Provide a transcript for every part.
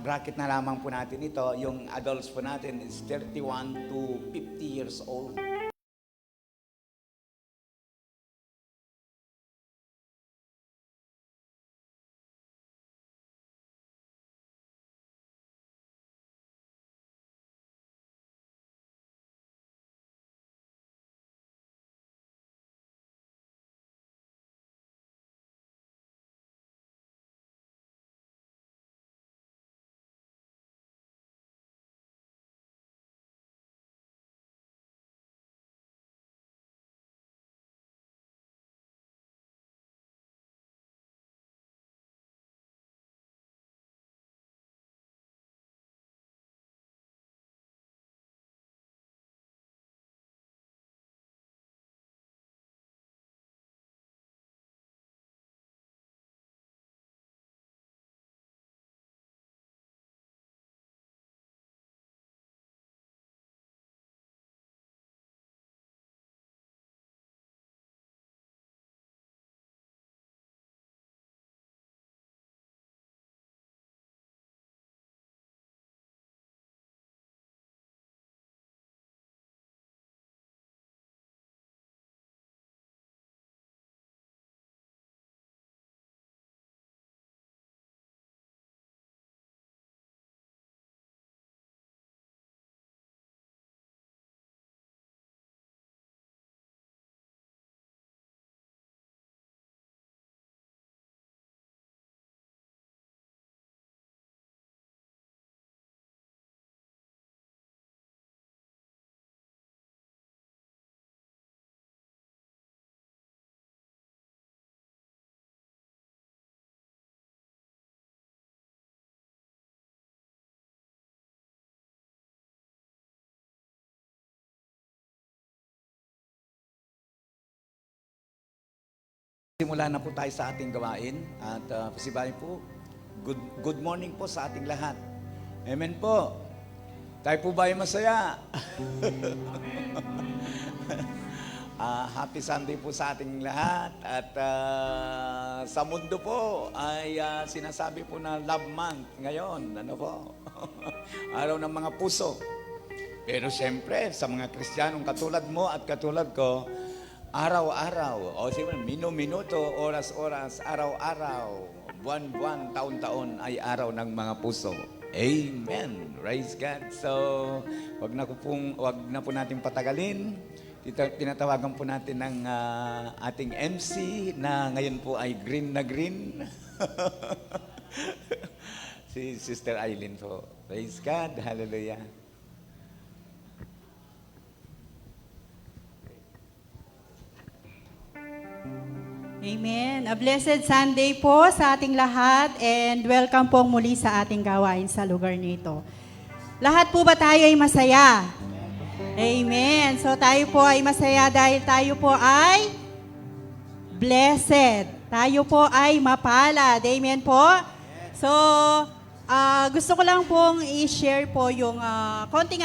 bracket na lamang po natin ito. Yung adults po natin is 31 to 50 years old. Simula na po tayo sa ating gawain at pasibahin po, good morning po sa ating lahat. Amen po. Tayo po ba ay masaya? Happy Sunday po sa ating lahat at sa mundo po ay sinasabi po na Love Month ngayon. Ano po? Araw ng mga puso. Pero siyempre, sa mga Kristiyanong katulad mo at katulad ko, araw-araw, o siyempre, minuto, oras-oras, araw-araw, buwan-buwan, taon-taon ay araw ng mga puso. Amen. Praise God. So, wag na po natin patagalin. Tinatawagan po natin ng ating MC na ngayon po ay green na green. Si Sister Eileen po. Praise God. Hallelujah. Amen. A blessed Sunday po sa ating lahat and welcome po muli sa ating gawain sa lugar nito. Lahat po ba tayo ay masaya? Amen. So tayo po ay masaya dahil tayo po ay blessed. Tayo po ay mapalad. Amen po? So, gusto ko lang pong i-share po yung konting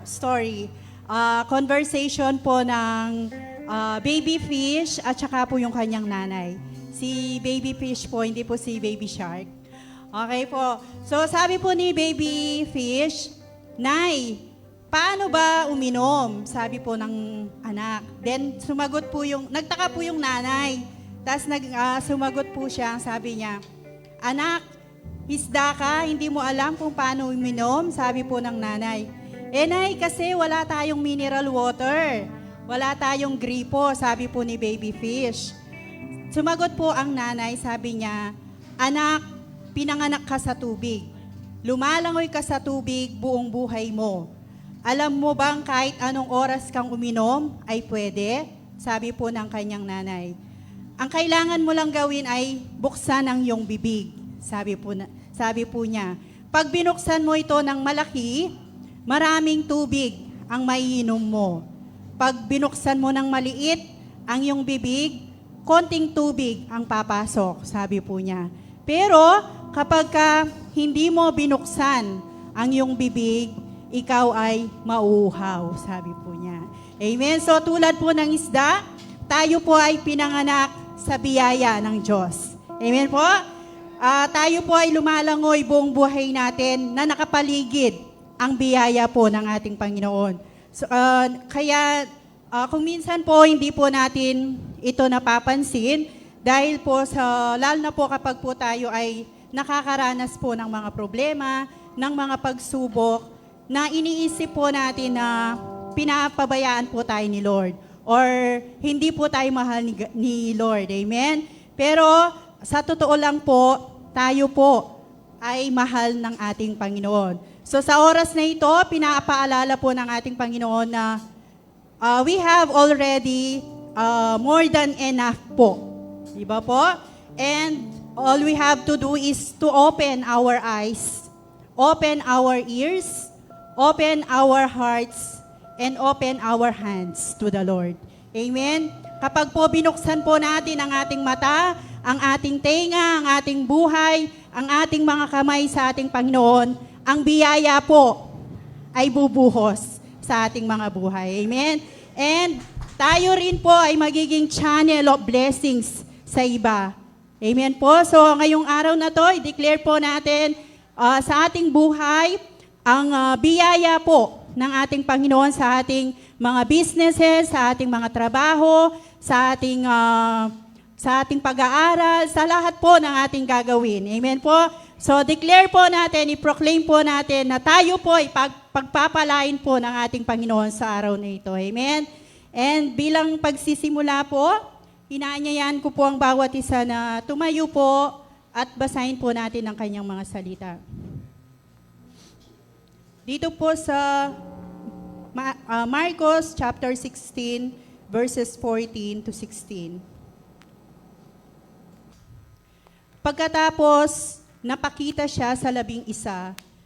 story. Conversation po ng baby fish at saka po yung kanyang nanay. Si baby fish po, hindi po si baby shark. Okay po. So sabi po ni baby fish, Nay, paano ba uminom? Sabi po ng anak. Then nagtaka po yung nanay. Tapos sumagot po siya, sabi niya, Anak, isda ka, hindi mo alam kung paano uminom? Sabi po ng nanay. Nay, kasi wala tayong mineral water. Wala tayong gripo, sabi po ni baby fish. Sumagot po ang nanay, sabi niya, Anak, pinanganak ka sa tubig. Lumalangoy ka sa tubig buong buhay mo. Alam mo bang kahit anong oras kang uminom ay pwede? Sabi po ng kanyang nanay. Ang kailangan mo lang gawin ay buksan ang iyong bibig. Sabi po niya. Pag binuksan mo ito ng malaki, maraming tubig ang maiinom mo. Pag binuksan mo ng maliit ang iyong bibig, konting tubig ang papasok, sabi po niya. Pero kapag hindi mo binuksan ang iyong bibig, ikaw ay mauuhaw, sabi po niya. Amen. So tulad po ng isda, tayo po ay pinanganak sa biyaya ng Diyos. Amen po? tayo po ay lumalangoy buong buhay natin na nakapaligid ang biyaya po ng ating Panginoon. So, kaya kung minsan po hindi po natin ito napapansin dahil po lalo na po kapag po tayo ay nakakaranas po ng mga problema, ng mga pagsubok, na iniisip po natin na pinapabayaan po tayo ni Lord or hindi po tayo mahal ni Lord. Amen? Pero sa totoo lang po, tayo po ay mahal ng ating Panginoon. So sa oras na ito, pinapaalala po ng ating Panginoon na we have already more than enough po. Diba po? And all we have to do is to open our eyes, open our ears, open our hearts, and open our hands to the Lord. Amen? Kapag po binuksan po natin ang ating mata, ang ating tenga, ang ating buhay, ang ating mga kamay sa ating Panginoon, ang biyaya po ay bubuhos sa ating mga buhay. Amen? And tayo rin po ay magiging channel of blessings sa iba. Amen po? So ngayong araw na to, i-declare po natin sa ating buhay ang biyaya po ng ating Panginoon sa ating mga businesses, sa ating mga trabaho, sa ating pag-aaral, sa lahat po ng ating gagawin. Amen po? So declare po natin, i-proclaim po natin na tayo po ay pagpapalain po ng ating Panginoon sa araw na ito. Amen? And bilang pagsisimula po, inaanyayahan ko po ang bawat isa na tumayo po at basahin po natin ang kanyang mga salita. Dito po sa Marcos chapter 16 verses 14 to 16. Pagkatapos, napakita siya sa 11,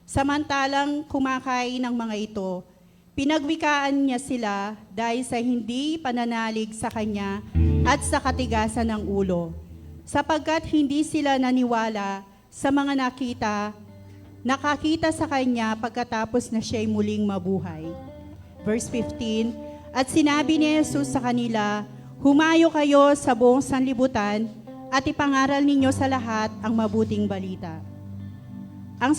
samantalang kumakain ng mga ito. Pinagwikaan niya sila dahil sa hindi pananalig sa kanya at sa katigasan ng ulo, sapagkat hindi sila naniwala sa mga nakakita sa kanya pagkatapos na siya'y muling mabuhay. Verse 15, at sinabi ni Jesus sa kanila, humayo kayo sa buong sanlibutan at ipangaral ninyo sa lahat ang mabuting balita. Ang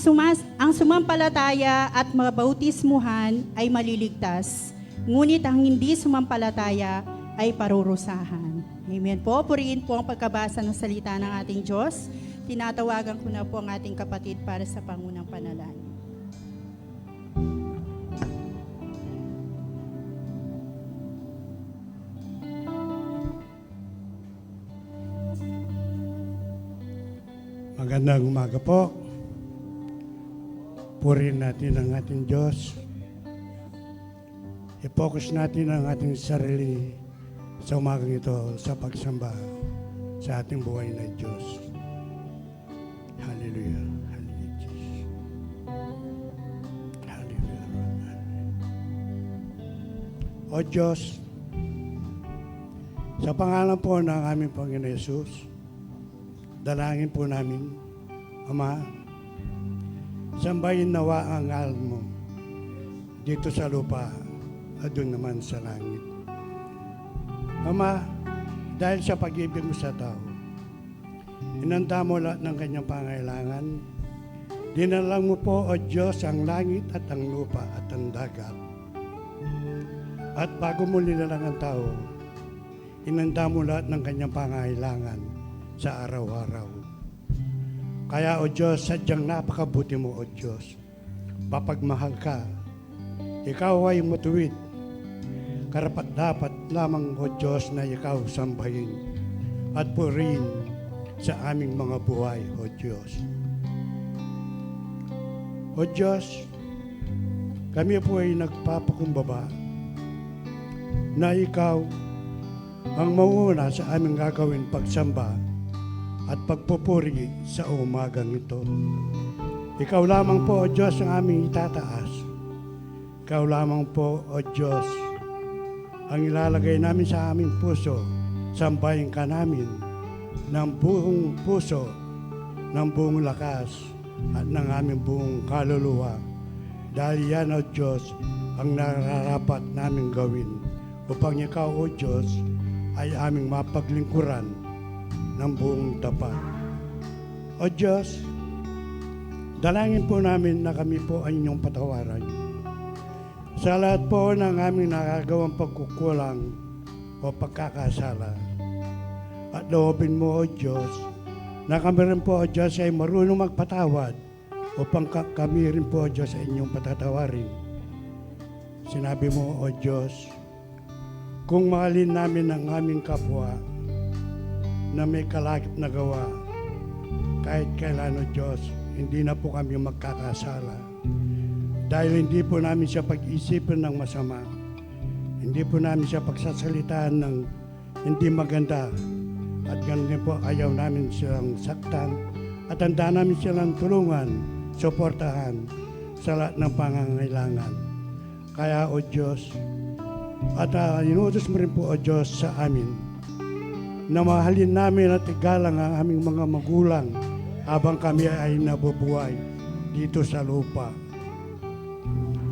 sumampalataya at mabautismuhan ay maliligtas, ngunit ang hindi sumampalataya ay parurusahan. Amen po. Purihin po ang pagkabasa ng salita ng ating Diyos. Tinatawagan ko na po ang ating kapatid para sa pangunang panalangin. Magandang umaga po. Purihin natin ang ating Diyos. I-focus natin ang ating sarili sa umagang ito sa pagsamba sa ating buhay na Diyos. Hallelujah. Hallelujah, Jesus. Hallelujah, Lord. O Diyos, sa pangalan po ng aming Panginoon Yesus, dalangin po namin, Ama, sambahin nawa ang ngalan mo dito sa lupa at doon naman sa langit. Ama, dahil sa pag-ibig mo sa tao, inanda mo lahat ng kanyang pangailangan. Dinalang mo po, O Diyos, ang langit at ang lupa at ang dagat. At bago mo nilalang ang tao, inanda mo lahat ng kanyang pangailangan sa araw-araw. Kaya, O Diyos, sadyang napakabuti mo, O Diyos. Papagmahal ka. Ikaw ay matuwid. Karapat-dapat lamang, O Diyos, na ikaw sambahin at purihin sa aming mga buhay, O Diyos. O Diyos, kami po ay nagpapakumbaba na ikaw ang mauna sa aming gagawin pagsamba at pagpupuri sa umagang ito. Ikaw lamang po, O Diyos, ang aming itataas. Ikaw lamang po, O Diyos, ang ilalagay namin sa aming puso. Sambahin ka namin ng buong puso, ng buong lakas, at ng aming buong kaluluwa. Dahil yan, O Diyos, ang nararapat namin gawin upang ikaw, O Diyos, ay aming mapaglingkuran ng buong tapat. O Diyos, dalangin po namin na kami po ay inyong patawaran. Sa lahat po ng aming nakagawang pagkukulang o pagkakasala. At loobin mo, O Diyos, na kami rin po, O Diyos, ay marunong magpatawad upang kami rin po, O Diyos, ay inyong patatawarin. Sinabi mo, O Diyos, kung mahalin namin ang aming kapwa na may kalakip na gawa, kahit kailan, O Diyos, hindi na po kami magkakasala. Dahil hindi po namin siya pag-isipan ng masama. Hindi po namin siya pagsasalitaan ng hindi maganda. At ganun din po, ayaw namin silang saktan. At handa namin silang tulungan, suportahan sa lahat ng pangangailangan. Kaya, O Diyos, at inutos mo rin po, O Diyos, sa amin na mahalin namin at igalang ang aming mga magulang habang kami ay nabubuhay dito sa lupa.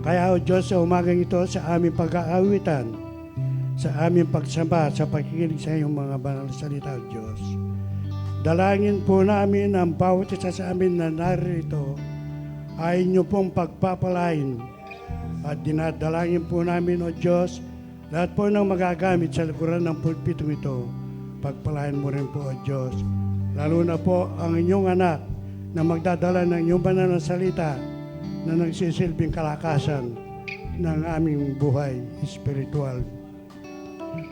Kaya, O Diyos, sa umagang ito, sa aming pag-aawitan, sa aming pagsamba, sa pakikinig sa iyong mga banal na salita, O Diyos, dalangin po namin ang bawat isa sa amin na narito ay inyo pong pagpapalain. At dinadalangin po namin, O Diyos, lahat po ng magagamit sa likuran ng pulpitong ito, pagpalain mo rin po, O Diyos. Lalo na po ang inyong anak na magdadala ng inyong banal na salita na nagsisilbing kalakasan ng aming buhay espiritual.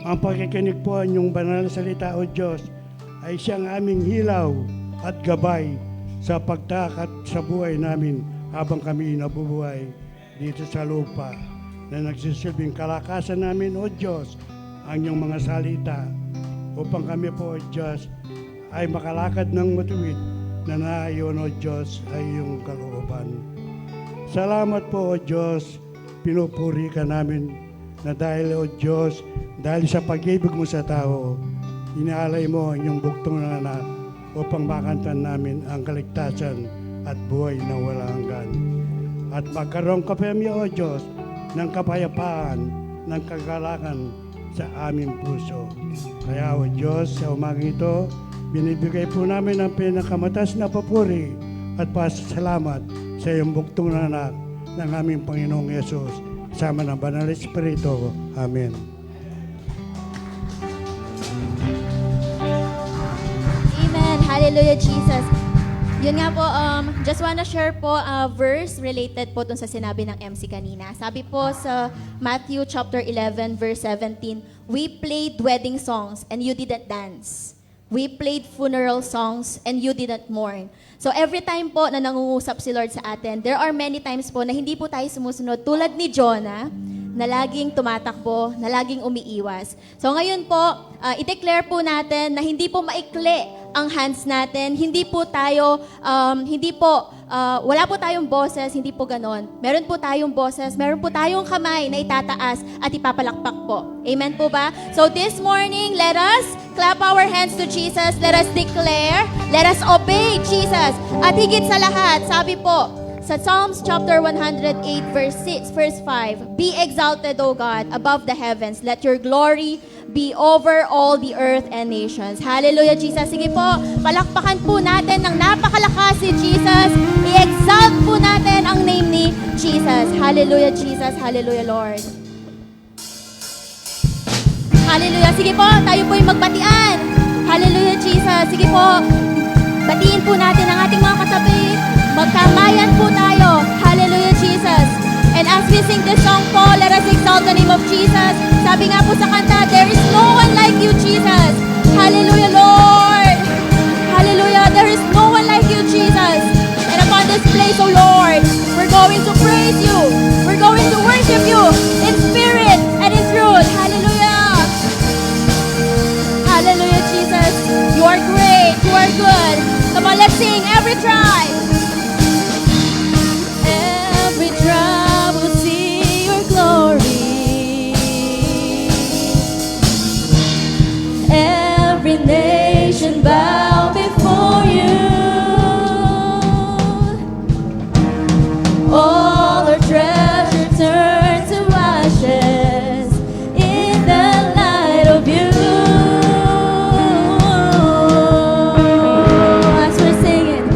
Ang pagkikinig po ang inyong banal na salita, O Diyos, ay siyang aming hilaw at gabay sa pagtakat sa buhay namin habang kami nabubuhay dito sa lupa, na nagsisilbing kalakasan namin, O Diyos, ang iyong mga salita upang kami po, O Diyos, ay makalakad ng matuwid na naayon, O Diyos, ay iyong kalooban. Salamat po, O Diyos, pinupuri ka namin na dahil, O Diyos, dahil sa pag-ibig mo sa tao, inaalay mo ang iyong buktong na anak upang makantan namin ang kaligtasan at buhay na walang hanggan. At magkaroon ka pa kami, O Diyos, ng kapayapaan, ng kagalakan sa aming puso. Kaya, O Diyos, sa umagang ito, binibigay po namin ang pinakamatas na papuri at pasasalamat sa iyong buktong na anak ng aming Panginoong Yesus, sama ng Banal na Espiritu. Amen. Amen. Hallelujah, Jesus. Yun nga po, just wanna share po a verse related po dun sa sinabi ng MC kanina. Sabi po sa Matthew chapter 11, verse 17, we played wedding songs and you didn't dance. We played funeral songs and you didn't mourn. So every time po na nangungusap si Lord sa atin, there are many times po na hindi po tayo sumusunod tulad ni Jonah, na laging tumatakbo, na laging umiiwas. So ngayon po, i-declare po natin na hindi po maikli ang hands natin, hindi po tayo, wala po tayong boses, hindi po ganon. Meron po tayong boses, meron po tayong kamay na itataas at ipapalakpak po. Amen po ba? So this morning, let us clap our hands to Jesus, let us declare, let us obey Jesus. At higit sa lahat, sabi po, sa Psalms chapter 108 verse 6, verse 5, be exalted, O God, above the heavens. Let your glory be over all the earth and nations. Hallelujah, Jesus. Sige po, palakpakan po natin ng napakalakas si Jesus. I-exalt po natin ang name ni Jesus. Hallelujah, Jesus. Hallelujah, Lord. Hallelujah. Sige po, tayo po yung magbatian. Hallelujah, Jesus. Sige po, batiin po natin ang ating mga katabi. Magkamayan po tayo. Hallelujah, Jesus. And as we sing this song po, let us exalt the name of Jesus. Sabi nga po sa kanta, there is no one like you, Jesus. Hallelujah, Lord. Hallelujah, there is no one like you, Jesus. And upon this place, oh Lord, we're going to praise you. We're going to worship you in spirit and in truth. Hallelujah. Hallelujah, Jesus. You are great. You are good. Come on, let's sing every tribe. Every tribe will see your glory. Every nation bow before you. All our treasure turn to ashes in the light of you. As we're singing,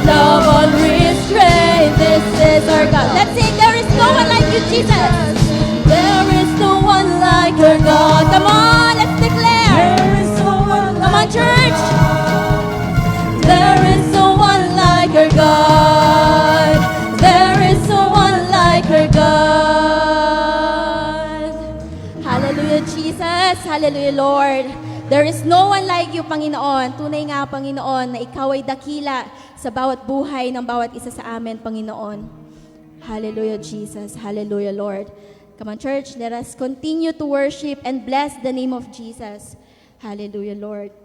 love unrestrained. This is our God. Let's sing, there is no one like you, Jesus. There is no one like our God. Come on, let's declare. Come on, church. There is no one like our God. There is no one like our God. Hallelujah, Jesus. Hallelujah, Lord. There is no one like you, Panginoon. Tunay nga, Panginoon, na ikaw ay dakila sa bawat buhay ng bawat isa sa amin, Panginoon. Hallelujah, Jesus. Hallelujah, Lord. Come on, church, let us continue to worship and bless the name of Jesus. Hallelujah, Lord.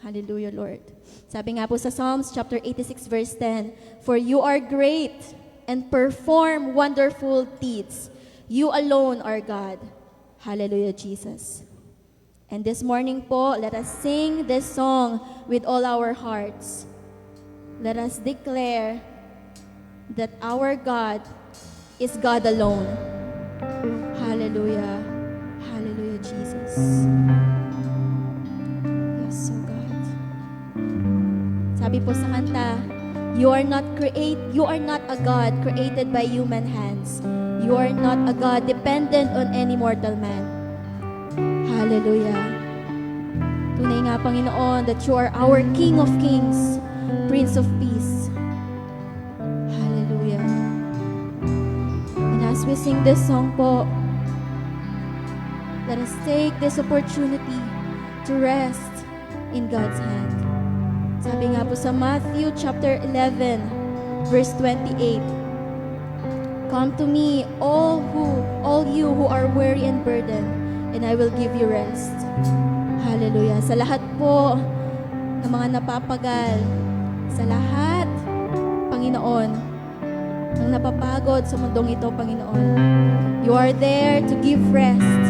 Hallelujah, Lord. Sabi nga po sa Psalms chapter 86 verse 10, "For you are great and perform wonderful deeds. You alone are God." Hallelujah, Jesus. And this morning po, let us sing this song with all our hearts. Let us declare that our God is God alone. Hallelujah. Hallelujah, Jesus. Yes, oh God. Sabi po sa kanta, you are not a God created by human hands. You are not a God dependent on any mortal man. Hallelujah. Tunay nga, Panginoon, that you are our King of Kings, Prince of Peace. Hallelujah. And as we sing this song po, let us take this opportunity to rest in God's hand. Sabi nga po sa Matthew chapter 11, verse 28, "Come to me, all you who are weary and burdened, and I will give you rest." Hallelujah. Sa lahat po ng mga napapagal, sa lahat, Panginoon, ng napapagod sa mundong ito, Panginoon, you are there to give rest.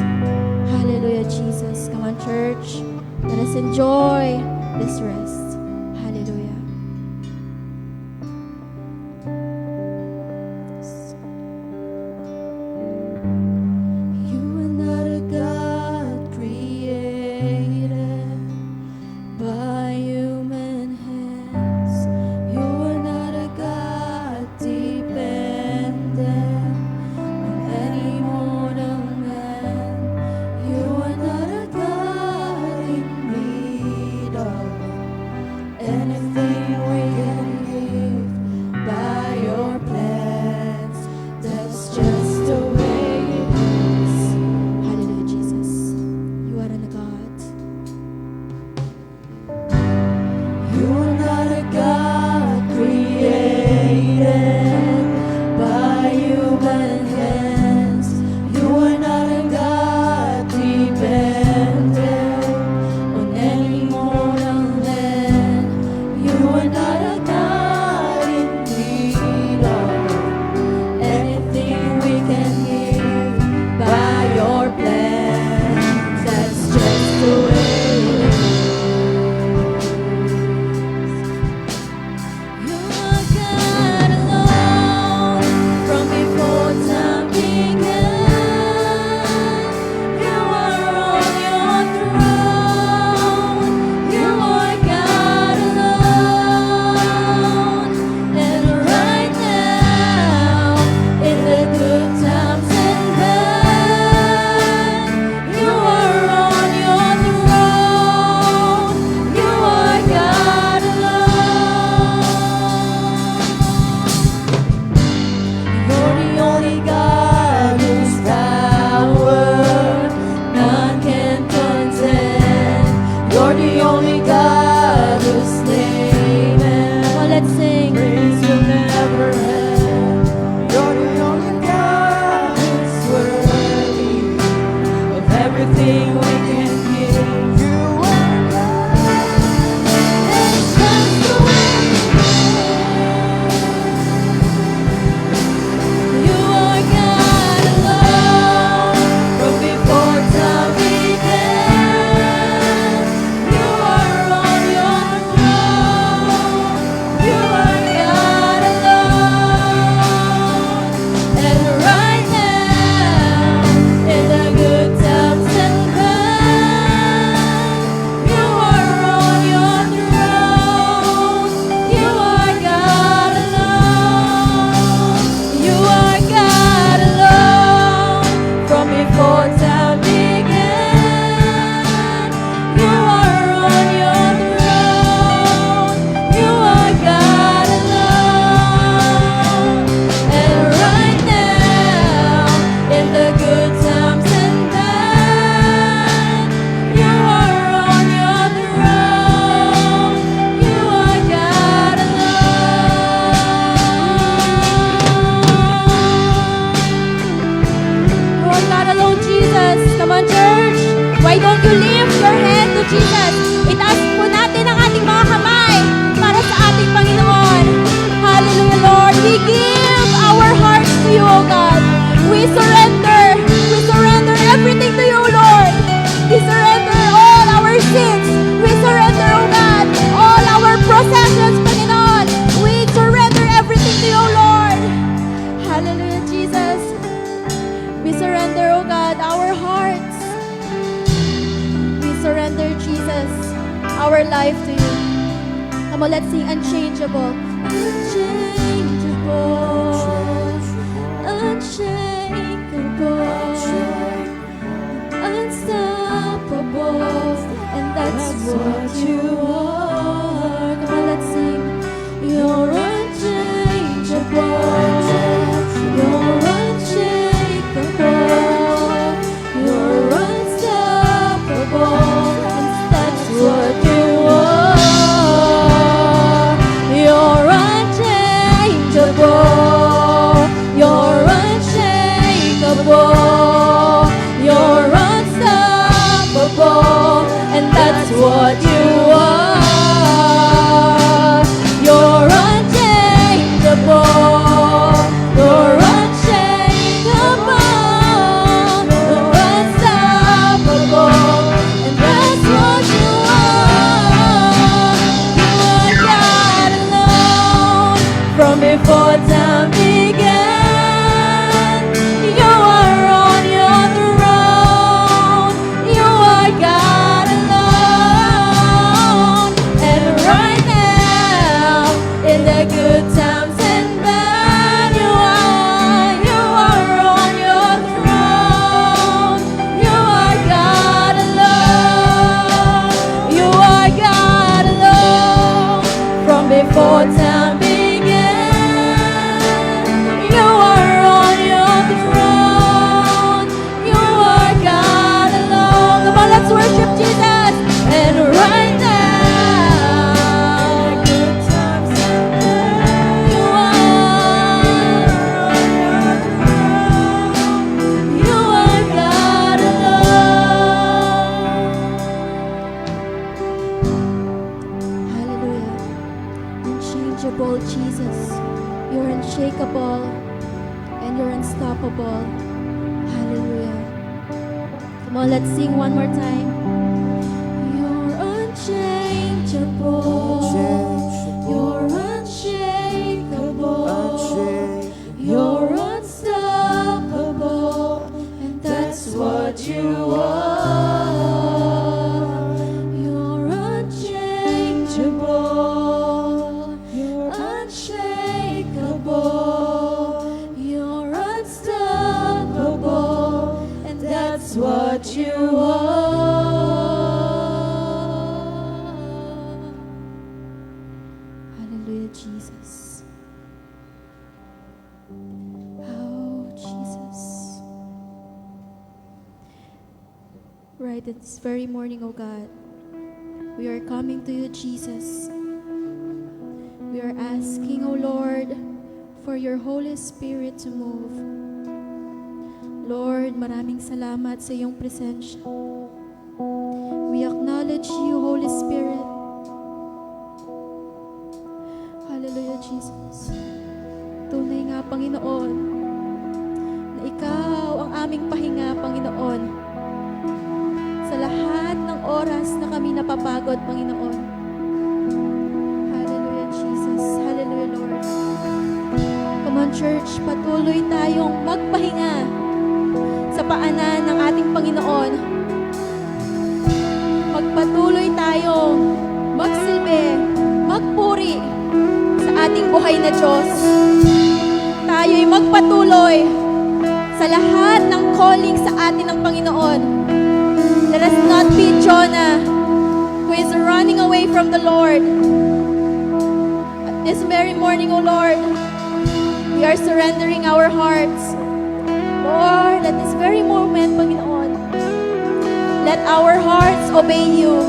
Hallelujah, Jesus. Come on, church. Let us enjoy this rest. Hallelujah. You are not a God created by human hands. You are not a God dependent on any mortal man. You are not a God in need of unchangeable, unchangeable, unshakable, unstoppable, and that's what you are. Come on, let's sing. You're unchangeable, you're unshakable, you're unstoppable, and that's what you are. You're unchangeable, you're unshakable, you're unstoppable, and that's what you are. You're unchangeable, you're unshakable, you're unstoppable, and that's what you are. You are God alone from before time began. You are on your throne. You are God alone, and right now in the good times and bad, you are on your throne. You are God alone. You are God alone from before time began. You are on your throne. You are God alone. Come on, let's worship Jesus. And right now, good times and bad, you are God alone. Hallelujah. Unchangeable Jesus. You're unshakable and you're unstoppable. Hallelujah. Come on, let's sing one more time. You're unchangeable. You're unshakable. You're unstoppable. And that's what you are. You're unchangeable. You're unshakable. You're unstoppable. And that's what you are. Hallelujah, Jesus. Oh, Jesus. Right at this very morning, oh God, we are coming to you, Jesus. We are asking, oh Lord, for your Holy Spirit to move. Lord, maraming salamat sa iyong presensya. We acknowledge you, Holy Spirit. Hallelujah, Jesus. Tunay nga, Panginoon, na ikaw ang aming pahinga, Panginoon. Sa lahat ng oras na kami napapagod, Panginoon. Hallelujah, Jesus. Hallelujah, Lord. Come on, church, patuloy tayong magpahinga sa paanan ng ating Panginoon. Magpatuloy tayong magsilbi, magpuri sa ating buhay na Diyos. Tayo'y magpatuloy sa lahat ng calling sa atin ng Panginoon. Let us not be Jonah, who is running away from the Lord. At this very morning, O Lord, we are surrendering our hearts. Lord, at this very moment, Panginoon, let our hearts obey you.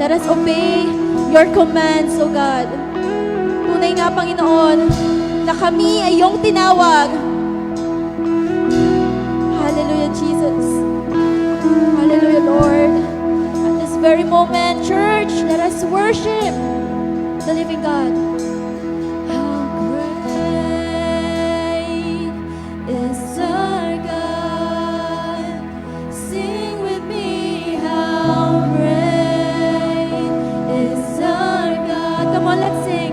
Let us obey your commands, O God. Tunay nga, Panginoon, na kami ay iyong tinawag. Hallelujah, Jesus. Hallelujah, Lord. At this very moment, church, let us worship the living God. How great is our God. Sing with me, how great is our God. Come on, let's sing.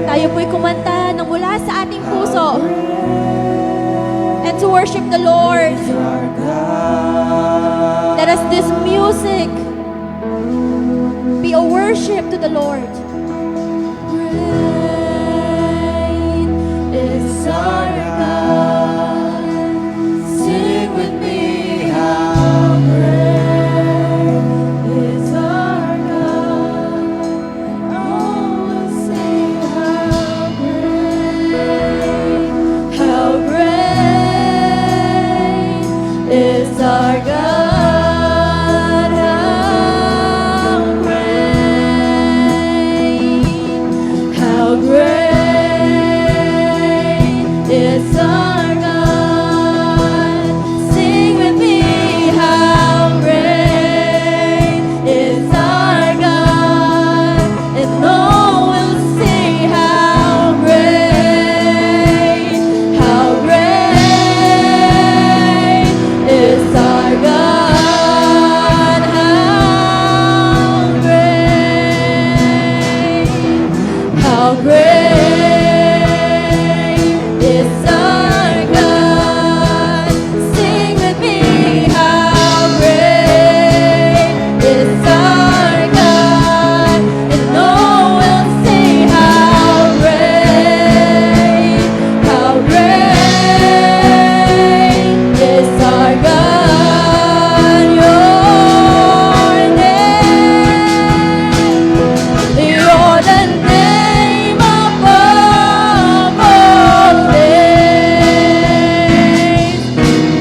Tayo po'y kumanta ng mula sa ating puso and to worship the Lord. Let us this music be a worship to the Lord. Great is our God. Sing with me, how great is our God. Oh, sing how great is our God. How great is our God. Sing with me, how great is our God. And all will sing how great is our God. How great is our God. Sing with me, how great is our God. And all will sing how great is our God. Your name, you're the name above all names.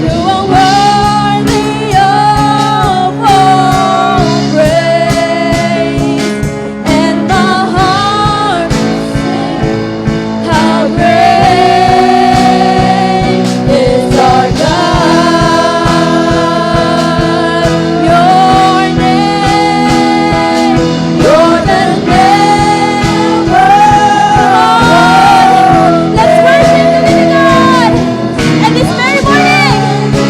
You are worthy of all praise, and my heart sings how great is our God. Your name, you're the name above. Let's worship the living God. And this very morning,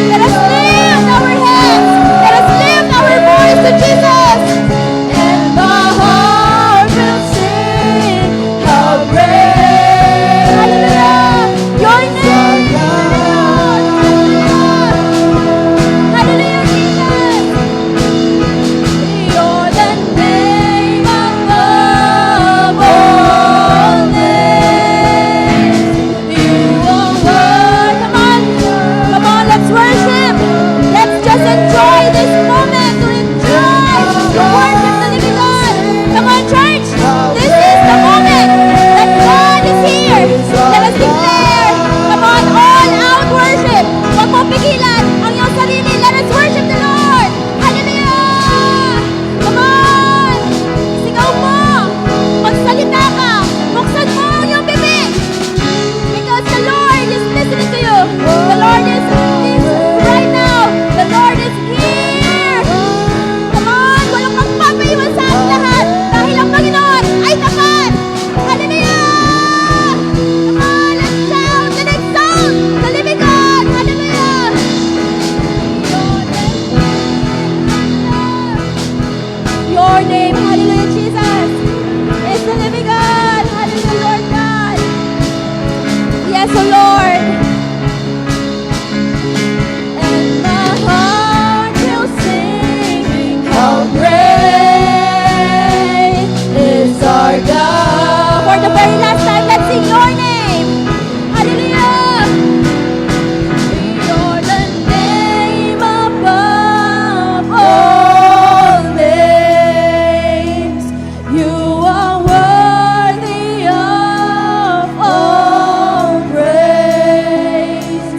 let us lift our hands, let us lift our voice to Jesus. And my heart will sing how great, hallelujah, your name, hallelujah, Jesus. You're the name above all names. You are worthy. Come on, let's worship. Let's just enjoy this moment to enjoy the worship the living God. Come on, church. This is the moment that God is here. Let us declare. Come on, all out worship. Huwag mo pigilan ang iyong sarili. Let us worship the Lord. Hallelujah! Come on! Isigaw mo! Magsalita ka! Buksan mo ang iyong bibig! Because the Lord is listening to you. The Lord is right now. The Lord is here. Come on! Walang magpapaiwan sa ating lahat. Dahil ang Panginoon ay tapat. Hallelujah! Come on! Let's shout and exalt the living God. Hallelujah! Your name, hallelujah, Jesus, is the living God. Hallelujah, Lord God. Yes, O Lord. And my heart will sing how great is our God. For the very last time, let's sing your name. Hallelujah. You're the name above all names. You are worthy of all praise,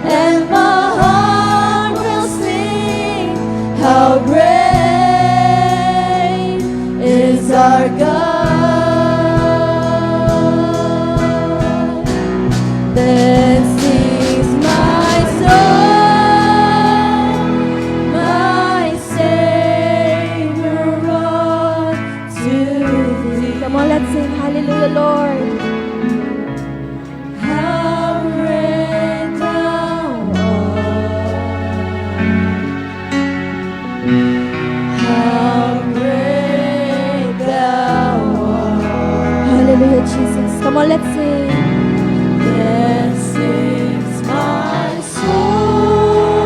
and my heart will sing how great is our God. Then sings my soul, my Savior unto thee. Come on, let's sing hallelujah, Lord. How great thou art. How great thou art. Hallelujah, Jesus. Come on, let's sing. Then sings my soul,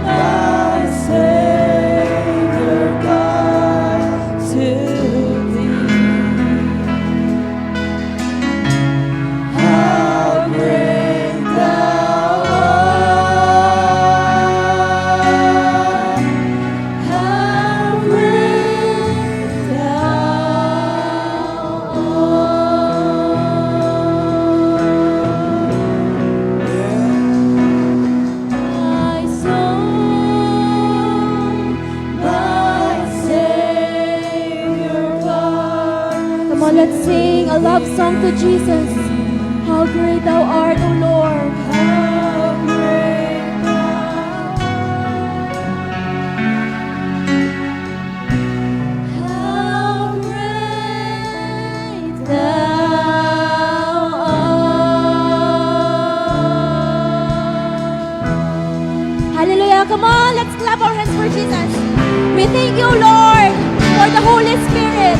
my Savior God. let's sing a love song to Jesus. How great thou art, O Lord. How great thou art. How great thou art. Hallelujah. Come on, let's clap our hands for Jesus. We thank you, Lord, for the Holy Spirit.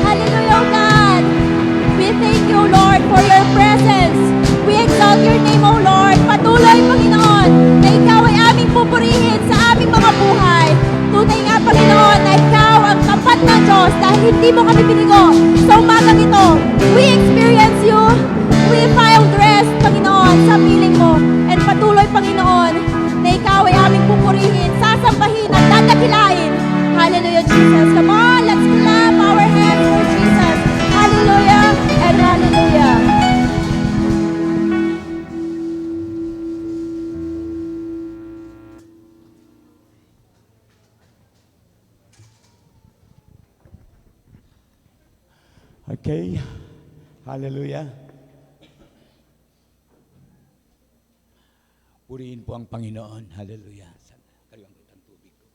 Hallelujah, oh God. We thank you, Lord, for your presence. We exalt your name, O Lord. Patuloy, Panginoon, na ikaw ay aming pupurihin sa aming mga buhay. Tunay nga, Panginoon, na ikaw ang tapat ng Diyos dahil hindi mo kami binigo. Sa umagang ito, we experience you. We find rest, Panginoon, sa piling mo. And patuloy, Panginoon, na ikaw ay aming pupurihin, sasambahin at dadakilain. Hallelujah, Jesus. Come on, let's clap our hands for Jesus. Hallelujah and hallelujah. Okay. Hallelujah. Purihin po ang Panginoon. Hallelujah. Kariwang kitang tubig ko.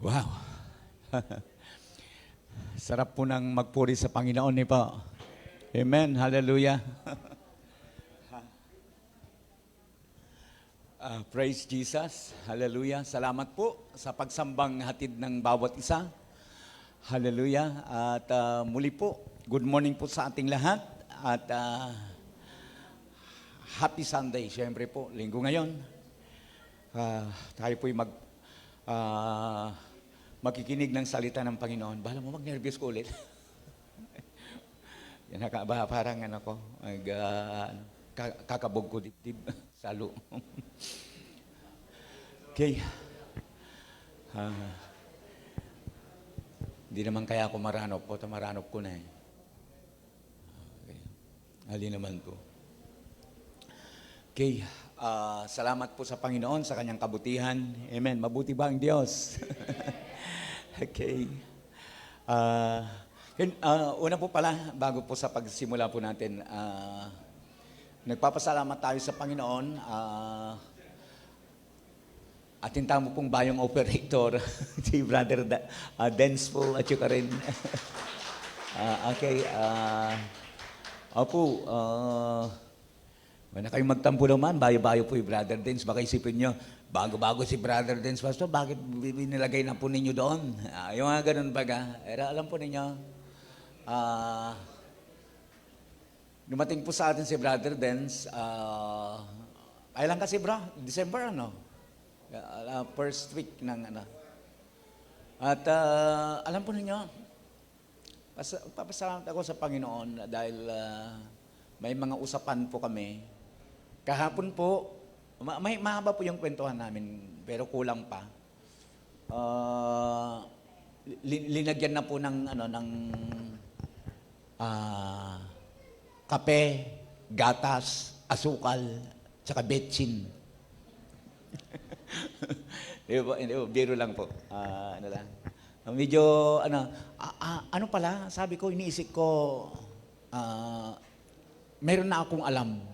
Wow. Sarap po ng magpuri sa Panginoon ni po. Amen. Hallelujah. Praise Jesus. Hallelujah. Salamat po sa pagsambang hatid ng bawat isa. Hallelujah. At muli po, good morning po sa ating lahat. At happy Sunday. Siyempre po, linggo ngayon. Tayo po'y makikinig ng salita ng Panginoon. Bahala mo, mag-nervous ko ulit. Yan, parang kakabog ko dibdib. Salo. Okay. Hindi naman kaya ako maranop. Maranop ko na eh. Okay. Ali naman po. Okay. Salamat po sa Panginoon sa kanyang kabutihan. Amen. Mabuti ba ang Diyos? Okay. Una po pala, bago po sa pagsimula po natin, nagpapasalamat tayo sa Panginoon. Atin tamo pong bayong operator, si Brother Dance po, at saka rin. Okay. Opo, wala kayong magtampo naman, bayo-bayo po yung Brother Dance. Baka isipin nyo, bago-bago si Brother Dance, Pastor, bakit binilagay na po ninyo doon? Yung mga ganun baga. Alam po ninyo, dumating po sa atin si Brother Dance, kailan kasi bro? December ano? First week ng ano. At alam po ninyo, papasalamat ako sa Panginoon dahil may mga usapan po kami. Kahapon po, may mahaba po yung kwentuhan namin, pero kulang pa. Linagyan na po ng kape, gatas, asukal, tsaka betsin. Biro lang po. Medyo, ano pala, sabi ko, iniisip ko, meron na akong alam.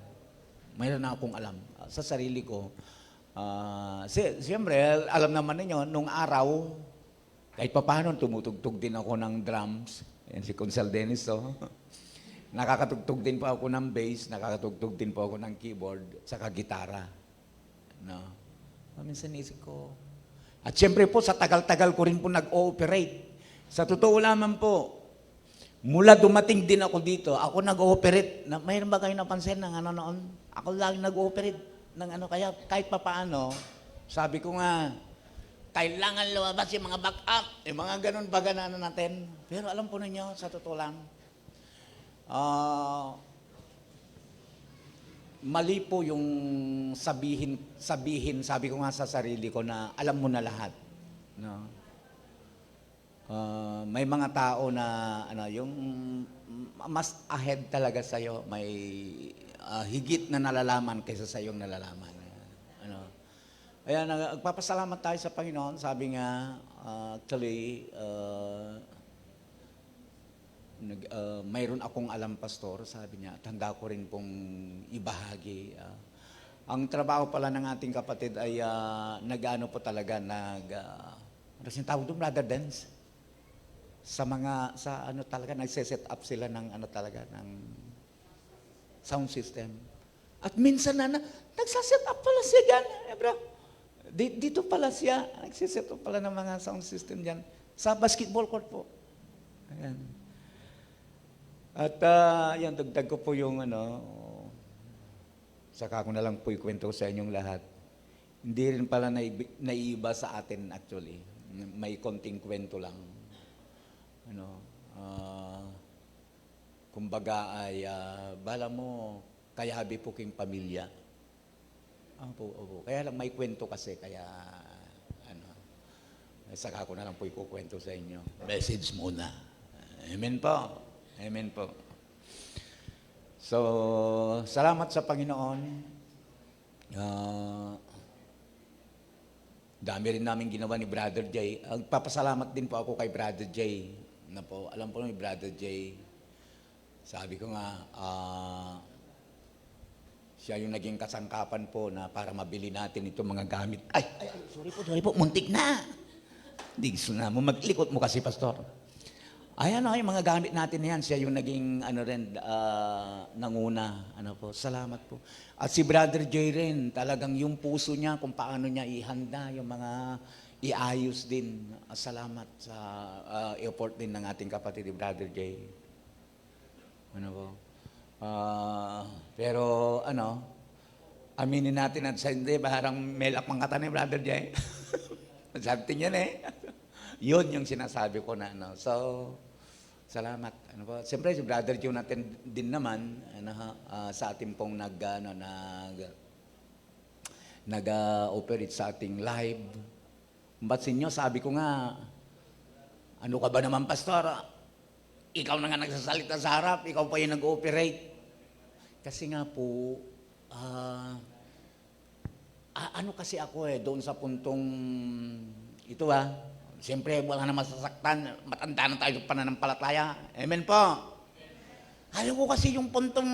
Mayroon na akong alam sa sarili ko. Siyempre, alam naman ninyo, nung araw, kahit pa paano, tumutugtog din ako ng drums. Yan si Consal Dennis, so. Nakakatugtog din po ako ng bass, nakakatugtog din po ako ng keyboard, saka gitara. No? Minsan isip ko. At siyempre po, sa tagal-tagal ko rin po nag-ooperate. Sa totoo lamang po, mula dumating din ako dito, ako nag-ooperate. Mayroon ba kayo napansin ng ano noon? Ako lang nag-ooperate ng ano, kaya kahit pa paano, sabi ko nga, kailangan lumabas yung mga back-up, yung mga ganun baga na ano natin. Pero alam po ninyo, sa totoo lang, mali po yung sabihin, sabi ko nga sa sarili ko na alam mo na lahat. No? May mga tao na ano, yung mas ahead talaga sa'yo, may higit na nalalaman kaysa sa iyong nalalaman. Ano? Kaya nagpapasalamat tayo sa Panginoon. Sabi nga, actually, mayroon akong alam, pastor, sabi niya, tanda ko rin pong ibahagi. Ang trabaho pala ng ating kapatid ay nag-ano po talaga, ano siyang tawag doon, brother Dance? Sa ano talaga, nagse-set up sila ng ano talaga, ng sound system. At minsan nagsaset up pala siya dyan, bro. Dito pala siya, nagsiset up pala ng mga sound system dyan. Sa basketball court po. Ayan. At yan, dagdag ko po yung ano, saka ko na lang po ikwento sa inyong lahat. Hindi rin pala naiiba sa atin actually. May konting kwento lang. Ano, kumbaga ay, bala mo, kayabi po king pamilya. Opo. Kaya lang may kwento kasi, kaya, ano, saka ko na lang po ikukwento sa inyo. Message muna. Amen po. Amen po. So, salamat sa Panginoon. Dami rin namin ginawa ni Brother Jay. Papasalamat din po ako kay Brother Jay. Na po, alam po ni Brother Jay, sabi ko nga, siya yung naging kasangkapan po na para mabili natin itong mga gamit. Ay, sorry po, muntik na. Digso na mo, maglikot mo kasi, pastor. Ayan yung mga gamit natin yan, siya yung naging, ano rin, nanguna. Ano po, salamat po. At si Brother Jay rin, talagang yung puso niya, kung paano niya ihanda yung mga iayos din. Salamat sa effort din ng ating kapatid, Brother Jay. Ano po? Pero ano, aminin natin at sa hindi, parang melak mga kata ni Brother Jay. Something yan eh. Yun yung sinasabi ko na ano. So, salamat. Ano po? Siyempre si Brother Jay natin din naman sa ating pong nag-operate sa ating live. Ba't sinyo, sabi ko nga, ano ka ba naman, pastor? Ikaw na nga nagsasalita sa harap, ikaw pa yung nag-ooperate. Kasi nga po, ano kasi ako doon sa puntong ito siyempre wala na masasaktan, matanda na tayo sa pananampalataya. Amen po. Alam ko kasi yung puntong,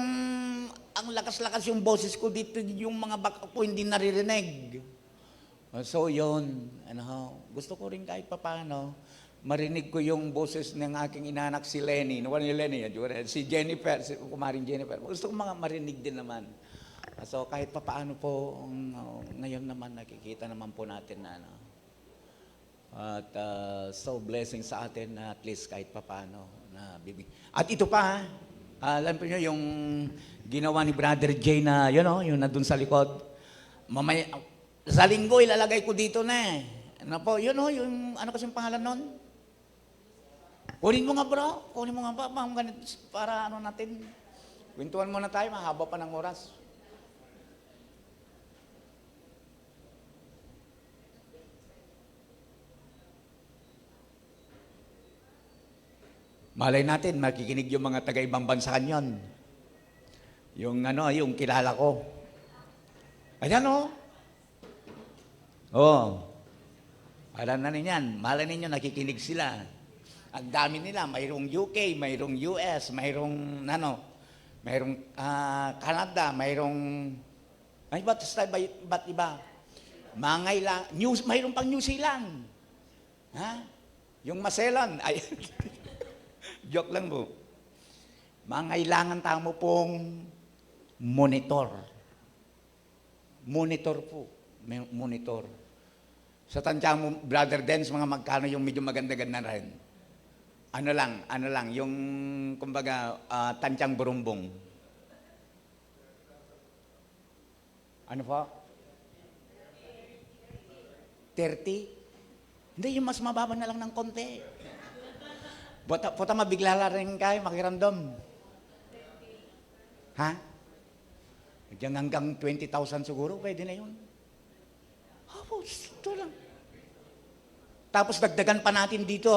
ang lakas-lakas yung boses ko dito, yung mga baka ko hindi naririnig. So yun, gusto ko rin kahit papaano, marinig ko yung boses ng aking inanak si Lenny, si Jennifer, si kumaring Jennifer. Gusto ko marinig din naman. So kahit papaano po, ngayon naman nakikita naman po natin na at so blessing sa atin na at least kahit papaano na bibig. At ito pa, alam po nyo yung ginawa ni Brother Jay na yung na dun sa likod. Mamaya, sa linggo ilalagay ko dito na Ano po, yung ano kasing pangalan nun? Kunin mo nga bro, kunin mo nga ba, para ano natin, kwentuhan muna tayo, mahaba pa ng oras. Malay natin, makikinig yung mga taga-ibang bansa kanyon. Yung yung kilala ko. Ayan alam na ninyan, malay ninyo, nakikinig sila. Ang dami nila, mayroong UK, mayroong US, mayroong Canada, mayroong, ba't iba? Mayroong pang New Zealand. Yung Maselan, joke lang po. Mangailangan tamo pong monitor. Monitor po. Monitor. Sa tansya mo, Brother Dens, mga magkano yung medyo maganda-ganda rin. Ano lang, yung, kumbaga, tansyang burumbong. Ano po? 30? Hindi, yung mas mababa na lang ng konti. Puta mabigla rin kayo, makiramdam. Diyan hanggang 20,000 siguro, pwede na yun. Opo, ito lang. Tapos dagdagan pa natin dito,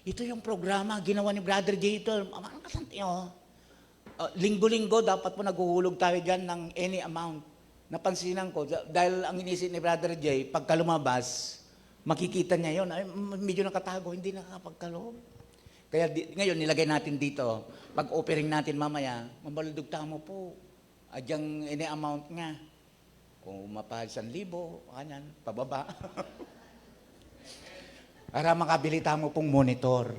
ito yung programa, ginawa ni Brother J. Ito, mga kasanti, linggo-linggo, dapat po naghuhulog tayo dyan ng any amount. Napansinan ko, dahil ang inisip ni Brother J, pagka lumabas, makikita niya yun, ay, medyo nakatago, hindi nakakapagkaloob. Kaya ngayon, nilagay natin dito, pag offering natin mamaya, mabaludugta mo po, adyang any amount nga. Kung mapahal 1,000, kanyan, pababa. Para makabili mo pong monitor.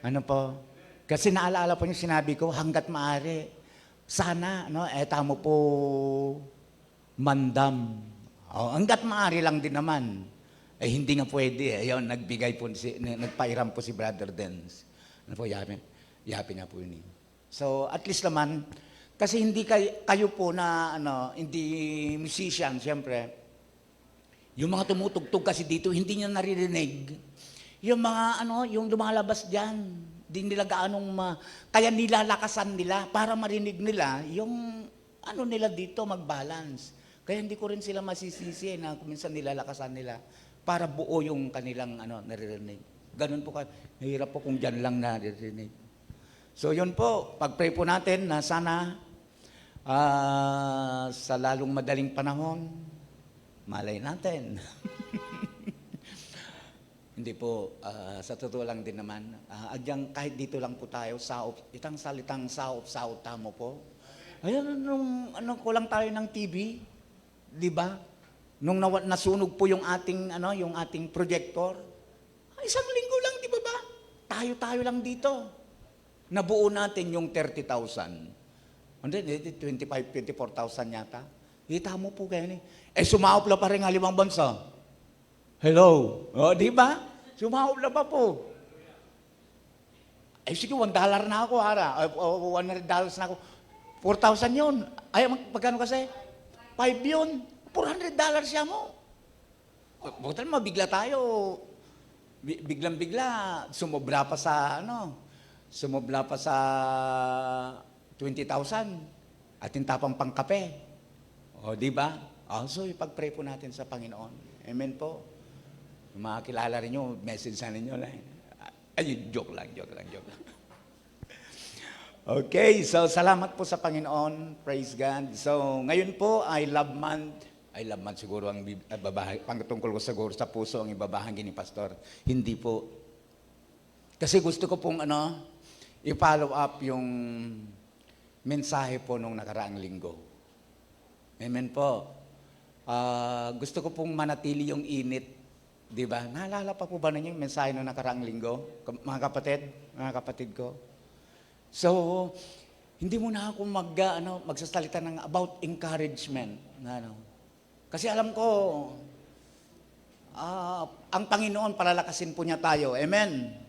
Ano po? Kasi naalala po yung sinabi ko, hanggat maaari, sana, tamo po mandam. Hanggat maaari lang din naman. Hindi nga pwede. Ayun, nagbigay po, nagpairam po si Brother Dens. Ano po, yapi na po yun. So, at least naman, kasi hindi kayo po na, hindi musician, siyempre, yung mga tumutugtog kasi dito, hindi niya naririnig. Yung mga, yung lumalabas dyan, di nila gaanong, kaya nilalakasan nila para marinig nila yung, nila dito, mag-balance. Kaya hindi ko rin sila masisisi na minsan nilalakasan nila para buo yung kanilang, naririnig. Ganun po, nahirap po kung dyan lang naririnig. So yun po, pag-pray po natin na sana, sa lalong madaling panahon, malay natin. Hindi po, sa totoo lang din naman, adyang kahit dito lang po tayo, itang salitang saop tamo po. Ayun, ko lang tayo ng TV, di ba? Nung nasunog po yung ating, yung ating projector, isang linggo lang, di ba ba? Tayo lang dito. Nabuo natin yung 30,000. Hindi, 24,000 yata. Kita mo po kayo ni. Sumaopla pa rin nga 5 bansa. Hello. Di ba? Sumaopla pa po. Sige, $1 na ako, $100 na ako. 4,000 yun. Pagkano kasi? 5 yun. $400 siya mo. Bukan mabigla tayo. Biglang-bigla. Sumobra pa sa, sumobra pa sa 20,000 at tapang pangkape. Di ba? So, ipag-pray po natin sa Panginoon. Amen po. Yung mga kilala rin nyo, message sa ninyo lang. Joke lang. Okay, so salamat po sa Panginoon. Praise God. So, ngayon po ay Love Month. Ay, Love Month siguro ang pangtungkol ko siguro sa puso ang ibabahagi ni Pastor. Hindi po. Kasi gusto ko pong i-follow up yung mensahe po nung nakaraang linggo. Amen po. Gusto ko pong manatili yung init. Di ba? Naalala pa po ba ninyo yung mensahe nung nakaraang linggo? Mga kapatid ko. So, hindi mo na ako magsasalita ng about encouragement. Kasi alam ko, ang Panginoon palalakasin po niya tayo. Amen.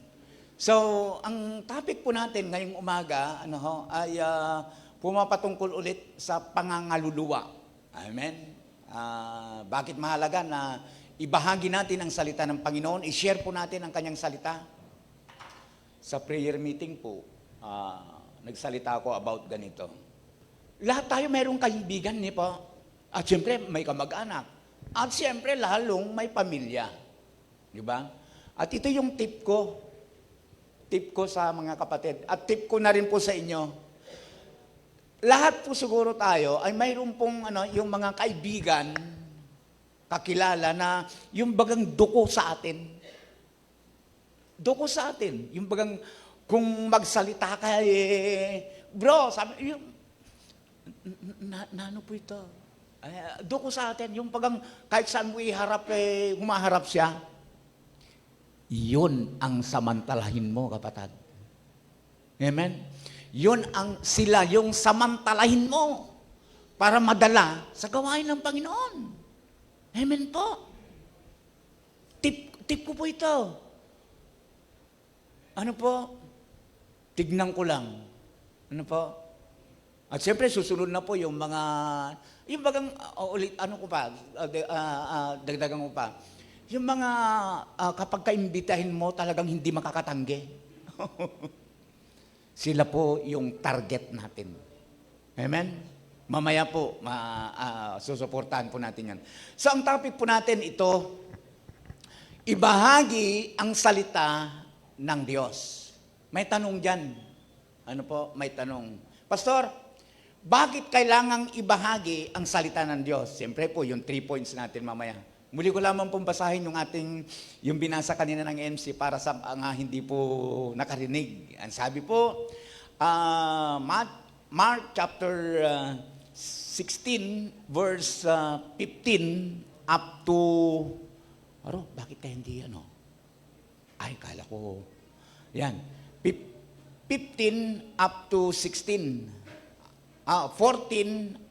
So, ang topic po natin ngayong umaga ay pumapatungkol ulit sa pangangaluluwa. Amen. Bakit mahalaga na ibahagi natin ang salita ng Panginoon, i-share po natin ang kanyang salita. Sa prayer meeting po, nagsalita ako about ganito. Lahat tayo mayroong kaibigan, di ba? At siyempre, may kamag-anak. At siyempre, lalong may pamilya. Di ba? At ito yung tip ko. Tip ko sa mga kapatid. At tip ko na rin po sa inyo. Lahat po siguro tayo ay mayroon pong yung mga kaibigan, kakilala na yung bagang duko sa atin. Duko sa atin. Yung bagang kung magsalita ka, bro, sabi, ano po ito? Duko sa atin. Yung bagang kahit saan mo iharap, humaharap siya. Yun ang samantalahin mo, kapatid. Amen? Yun yung samantalahin mo para madala sa gawain ng Panginoon. Amen po. Tip ko po ito. Ano po? Tignan ko lang. Ano po? At siyempre, susunod na po yung bagang, dagdagan ko pa. Yung mga kapag kaimbitahin mo, talagang hindi makakatanggi. Sila po yung target natin. Amen? Mamaya po, susuportahan po natin yan. So ang topic po natin ito, ibahagi ang salita ng Diyos. May tanong dyan. Ano po? May tanong. Pastor, bakit kailangang ibahagi ang salita ng Diyos? Siyempre po, yung 3 points natin mamaya. Muli ko lamang pong basahin yung binasa kanina ng MC para sa hindi po nakarinig. Ang sabi po, Mark chapter 16 verse 15 up to, bakit kaya hindi Ay, kala ko. Yan. 15 up to 16. 14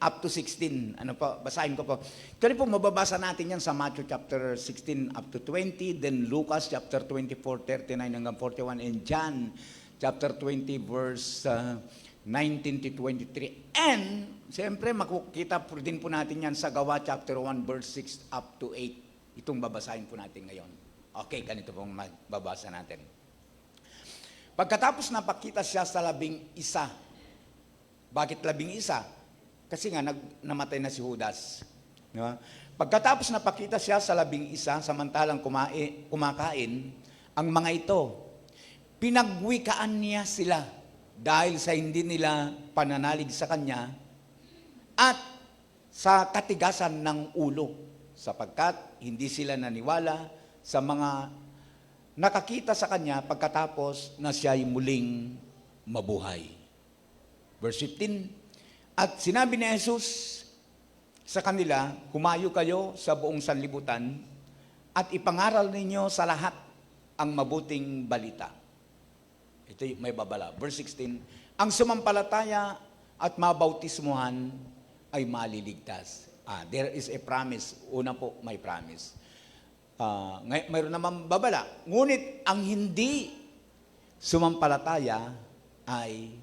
up to 16. Ano po? Basahin ko po. Ito rin po, mababasa natin yan sa Matthew chapter 16 up to 20, then Lucas chapter 24, 39 hanggang 41, and John chapter 20 verse 19 to 23. And, siyempre, makukita po din po natin yan sa Gawa chapter 1 verse 6 up to 8. Itong babasahin po natin ngayon. Okay, ganito pong magbabasa natin. Pagkatapos napakita siya sa 11. Bakit 11? Kasi nga namatay na si Judas. No? Pagkatapos napakita siya sa 11, samantalang kumakain, ang mga ito, pinagwikaan niya sila dahil sa hindi nila pananalig sa kanya at sa katigasan ng ulo, sapagkat hindi sila naniwala sa mga nakakita sa kanya pagkatapos na siya'y muling mabuhay. Verse 15, at sinabi ni Jesus sa kanila, humayo kayo sa buong sanlibutan at ipangaral ninyo sa lahat ang mabuting balita. Ito may babala. Verse 16, ang sumampalataya at mabautismuhan ay maliligtas. There is a promise. Una po, may promise. Mayroon naman babala. Ngunit ang hindi sumampalataya ay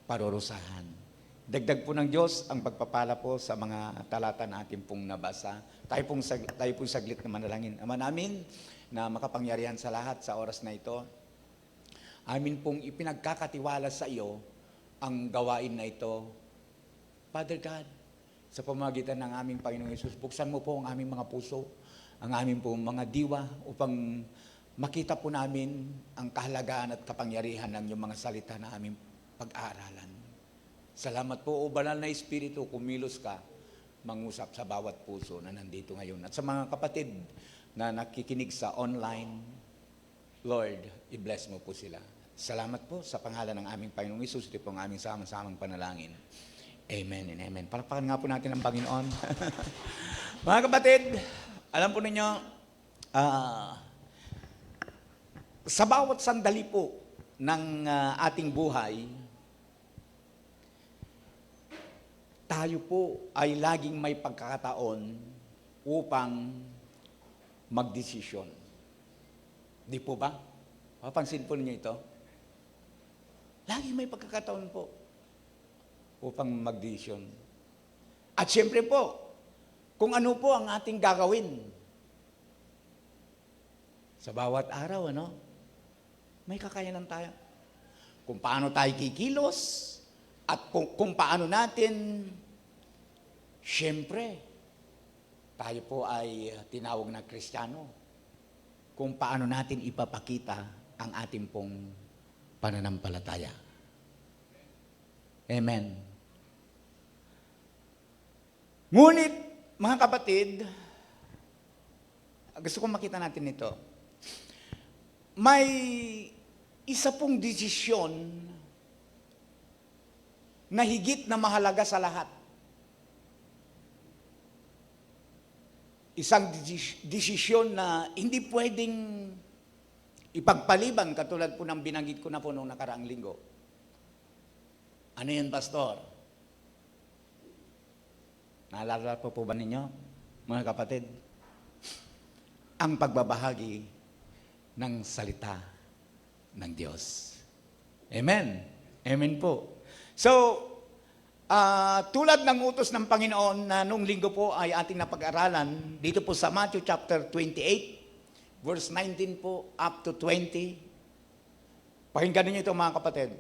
parurusahan. Dagdag po ng Diyos ang pagpapala po sa mga talata na ating pong nabasa. Tayo pong saglit na manalangin. Ama namin na makapangyarihan sa lahat sa oras na ito, amin pong ipinagkakatiwala sa iyo ang gawain na ito. Father God, sa pamamagitan ng aming Panginoong Hesus, buksan mo po ang aming mga puso, ang aming pong mga diwa upang makita po namin ang kahalagaan at kapangyarihan ng iyong mga salita na aming pag-aaralan. Salamat po, O Banal na Espiritu, kumilos ka, mangusap sa bawat puso na nandito ngayon. At sa mga kapatid na nakikinig sa online, Lord, i-bless mo po sila. Salamat po sa pangalan ng aming Panginoong Hesus. Ito po ang aming sama-samang panalangin. Amen and amen. Palakpakan nga po natin ang Panginoon. Mga kapatid, alam po ninyo, sa bawat sandali po ng ating buhay, tayo po ay laging may pagkakataon upang magdesisyon. Di po ba? Papansin po ninyo ito? Laging may pagkakataon po upang magdesisyon. At siyempre po, kung ano po ang ating gagawin sa bawat araw, may kakayanan tayo. Kung paano tayo kikilos, at kung paano natin, siyempre, tayo po ay tinawag na Kristiyano. Kung paano natin ipapakita ang ating pong pananampalataya. Amen. Ngunit, mga kapatid, gusto kong makita natin ito. May isa pong desisyon na higit na mahalaga sa lahat. Isang desisyon na hindi pwedeng ipagpaliban katulad po ng binanggit ko na po noong nakaraang linggo. Ano yun, Pastor? Naalala po ba ninyo, mga kapatid? Ang pagbabahagi ng salita ng Diyos. Amen. Amen po. So, tulad ng utos ng Panginoon na noong linggo po ay ating napag-aralan, dito po sa Matthew chapter 28, verse 19 po up to 20. Pakinggan niyo ito, mga kapatid.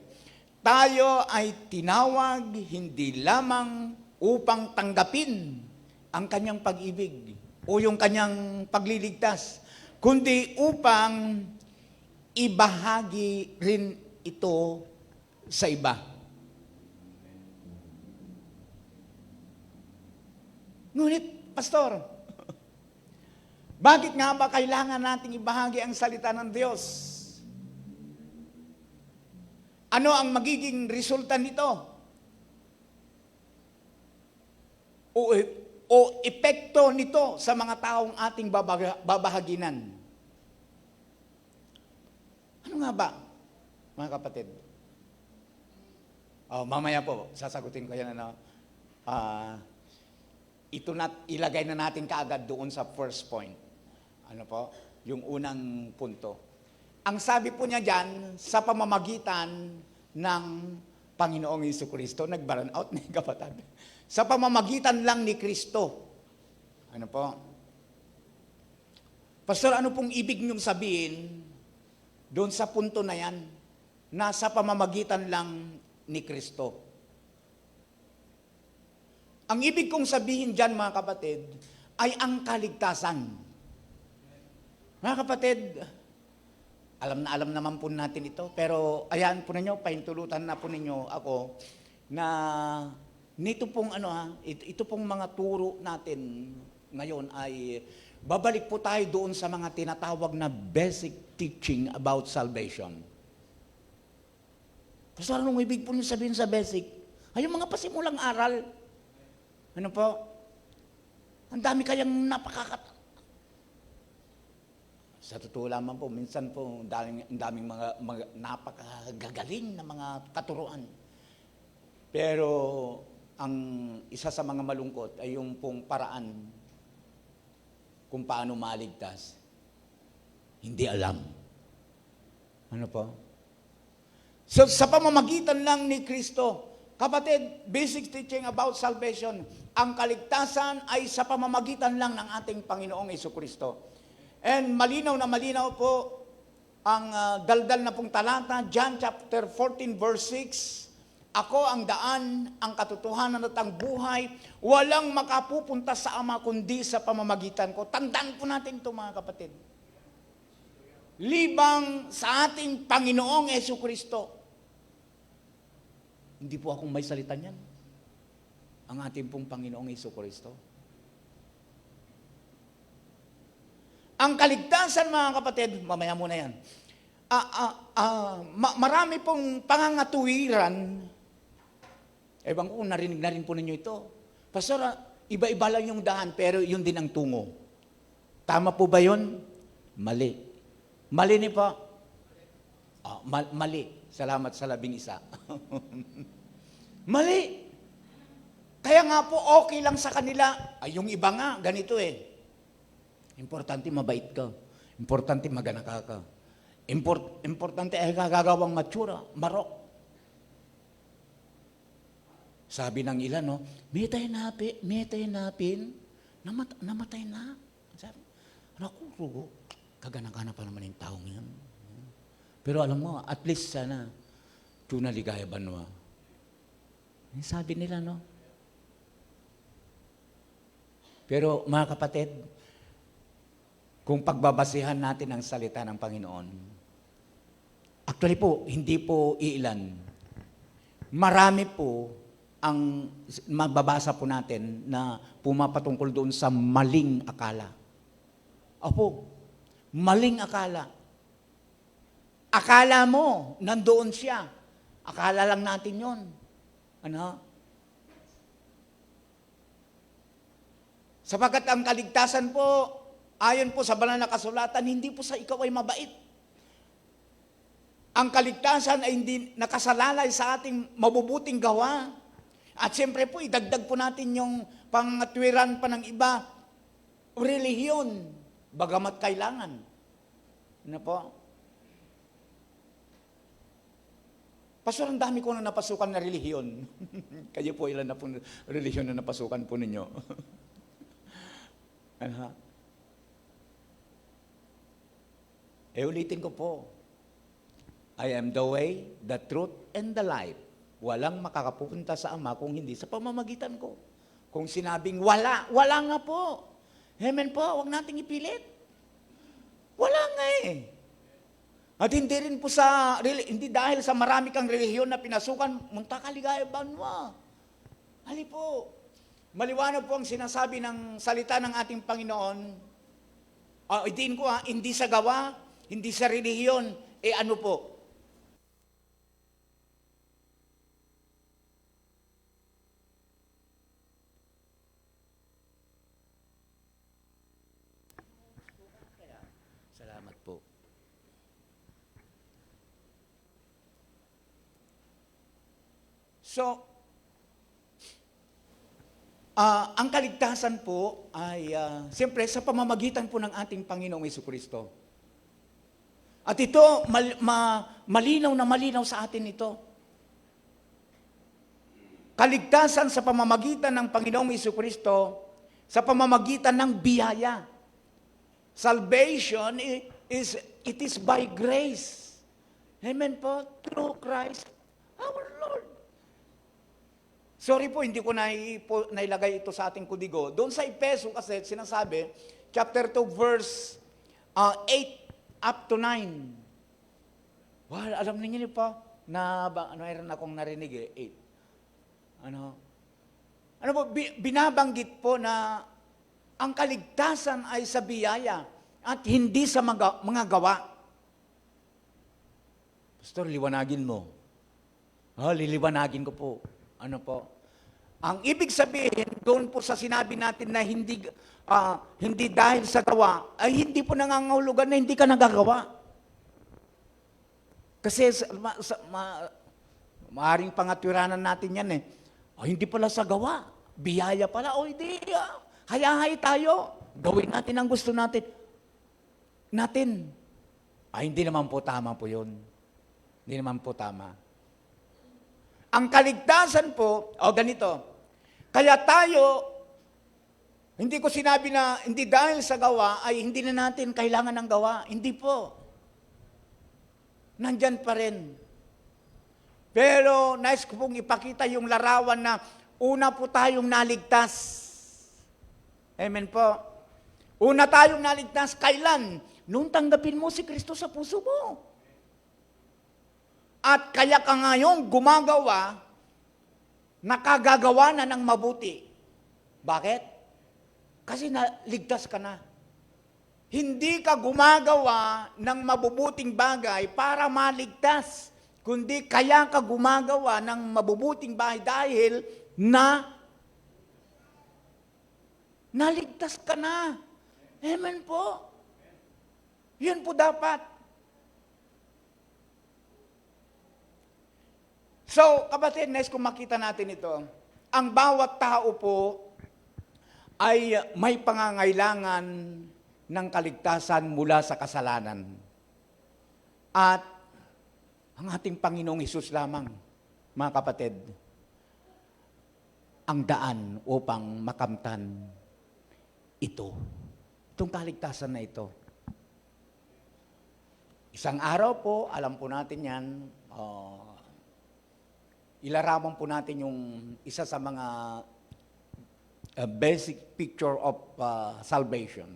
Tayo ay tinawag hindi lamang upang tanggapin ang kanyang pag-ibig o yung kanyang pagliligtas, kundi upang ibahagi rin ito sa iba. Ngunit, Pastor, bakit nga ba kailangan nating ibahagi ang salita ng Diyos? Ano ang magiging resulta nito? O epekto nito sa mga taong ating babahaginan? Ano nga ba, mga kapatid? Mamaya po, sasagutin ko yan. Ilagay na natin kaagad doon sa first point. Ano po? Yung unang punto. Ang sabi po niya dyan, sa pamamagitan ng Panginoong Jesucristo, nag-burn out ni kapatid. Sa pamamagitan lang ni Kristo. Ano po? Pastor, ano pong ibig niyong sabihin doon sa punto na yan, na sa pamamagitan lang ni Kristo? Ang ibig kong sabihin dyan, mga kapatid, ay ang kaligtasan. Mga kapatid, alam naman po natin ito, pero ayan po ninyo, pahintulutan na po ninyo ako na nito pong ito pong mga turo natin ngayon ay babalik po tayo doon sa mga tinatawag na basic teaching about salvation. Pastor, anong ibig po niyo sabihin sa basic? Ay, yung mga pasimulang aral. Ano po? Ang dami kayang sa totoo lamang po, minsan po, ang daming mga napakagagaling na mga katuruan. Pero, ang isa sa mga malungkot ay yung pong paraan kung paano maligtas. Hindi alam. Ano po? So, sa pamamagitan lang ni Kristo, kapatid, basic teaching about salvation, ang kaligtasan ay sa pamamagitan lang ng ating Panginoong Jesucristo. And malinaw na malinaw po ang daldal na pong talata, John chapter 14 verse 6, ako ang daan, ang katotohanan at ang buhay, walang makapupunta sa Ama kundi sa pamamagitan ko. Tandaan po natin ito, mga kapatid. Libang sa ating Panginoong Jesucristo. Hindi po akong may salita niyan. Ang ating pong Panginoong Jesucristo. Ang kaligtasan, mga kapatid, mamaya muna yan. Marami pong pangangatuwiran. Ewan ko, narinig na rin po ninyo ito. Pastor, iba-iba lang yung daan, pero yun din ang tungo. Tama po ba yun? Mali. Mali ni po? Mali. Salamat sa 11. Mali. Kaya nga po, okay lang sa kanila. Ay, yung iba nga, ganito eh. Importante mabait ka. Importante magana ka. Importante ay kagagawang matsura, marok. Sabi ng ilan, no, may tayo napin, namatay na. Sabi, naku, rugo, kagana-gana pa naman yung taong yan. Pero alam mo, at least sana, tuna ligaya banwa. Sabi nila, no? Pero mga kapatid, kung pagbabasihan natin ang salita ng Panginoon, actually po, hindi po iilan. Marami po ang mababasa po natin na pumapatungkol doon sa maling akala. Opo, maling akala. Akala mo, nandoon siya. Akala lang natin yon. Ano? Sapagkat ang kaligtasan po, ayon po sa banal na kasulatan, hindi po sa ikaw ay mabait. Ang kaligtasan ay hindi nakasalalay sa ating mabubuting gawa. At siyempre po, idagdag po natin yung pangatwiran pa ng iba, relihiyon, bagamat kailangan. Ano po? Pastor, ang dami ko na napasukan na relihiyon. Kayo po, ilan na po relihiyon na napasukan po ninyo? Ano? Ulitin ko po. I am the way, the truth, and the life. Walang makakapupunta sa Ama kung hindi sa pamamagitan ko. Kung sinabing wala, wala nga po. Amen po, huwag nating ipilit. Wala nga eh. At hindi rin po hindi dahil sa marami kang relihiyon na pinasukan, munta ka ligaya banwa. Hali po. Maliwanag po ang sinasabi ng salita ng ating Panginoon. Idiin ko hindi sa gawa, hindi sa relihiyon, ano po? Salamat po. So, ang kaligtasan po ay siyempre sa pamamagitan po ng ating Panginoong Jesucristo. At ito, malinaw na malinaw sa atin ito. Kaligtasan sa pamamagitan ng Panginoong Jesucristo, sa pamamagitan ng biyaya. Salvation, it is by grace. Amen po, through Christ our Lord. Sorry po, hindi ko nailagay ito sa ating kudigo. Doon sa Efeso kasi sinasabi, chapter 2, verse 8 up to 9. Well, alam niyo pa, mayroon akong narinig 8. Ano po, binabanggit po na ang kaligtasan ay sa biyaya at hindi sa mga gawa. Pastor, liwanagin mo. Liliwanagin ko po. Ano po? Ang ibig sabihin, doon po sa sinabi natin na hindi dahil sa gawa, ay hindi po nangangahulugan na hindi ka nagagawa. Kasi maaaring pangatwiranan natin yan hindi pala sa gawa, biyaya pala, hindi. Hayahay tayo, gawin natin ang gusto natin. Hindi naman po tama po yun. Hindi naman po tama. Ang kaligtasan po, ganito, kaya tayo, hindi ko sinabi na hindi dahil sa gawa, ay hindi na natin kailangan ng gawa. Hindi po. Nandyan pa rin. Pero nais ko pong ipakita yung larawan na una po tayong naligtas. Amen po. Una tayong naligtas, kailan? Nung tanggapin mo si Kristo sa puso mo. At kaya ka ngayon gumagawa, nakagagawa na ng mabuti. Bakit? Kasi naligtas ka na. Hindi ka gumagawa ng mabubuting bagay para maligtas, kundi kaya ka gumagawa ng mabubuting bagay dahil naligtas ka na. Amen po. Yun po dapat. So, kapatid, next kung makita natin ito, ang bawat tao po ay may pangangailangan ng kaligtasan mula sa kasalanan. At ang ating Panginoong Hesus lamang, mga kapatid, ang daan upang makamtan ito. Itong kaligtasan na ito. Isang araw po, alam po natin yan, ilarawan po natin yung isa sa mga basic picture of salvation.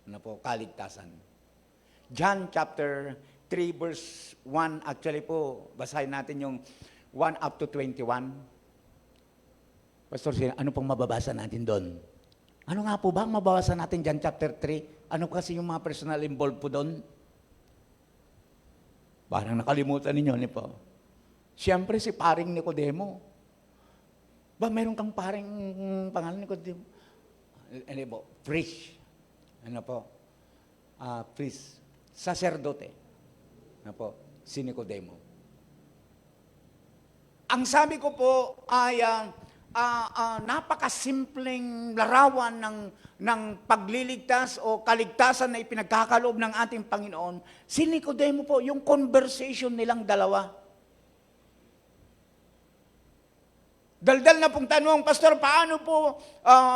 Ano po, kaligtasan. John chapter 3 verse 1, actually po, basahin natin yung 1 up to 21. Pastor, ano pong mababasa natin doon? Ano nga po ba ang mababasa natin John chapter 3? Ano kasi yung mga personal involved po doon? Parang nakalimutan ninyo, ni po. Siyempre, si paring Nicodemo. Meron kang paring pangalan Nicodemo? Ano po? Priest. Ano po? Priest. Sacerdote. Ano po? Si Nicodemo. Ang sabi ko po ay napakasimpleng larawan ng pagliligtas o kaligtasan na ipinagkakaloob ng ating Panginoon. Si Nicodemo po, yung conversation nilang dalawa. Daldal na pong tanong, Pastor, paano po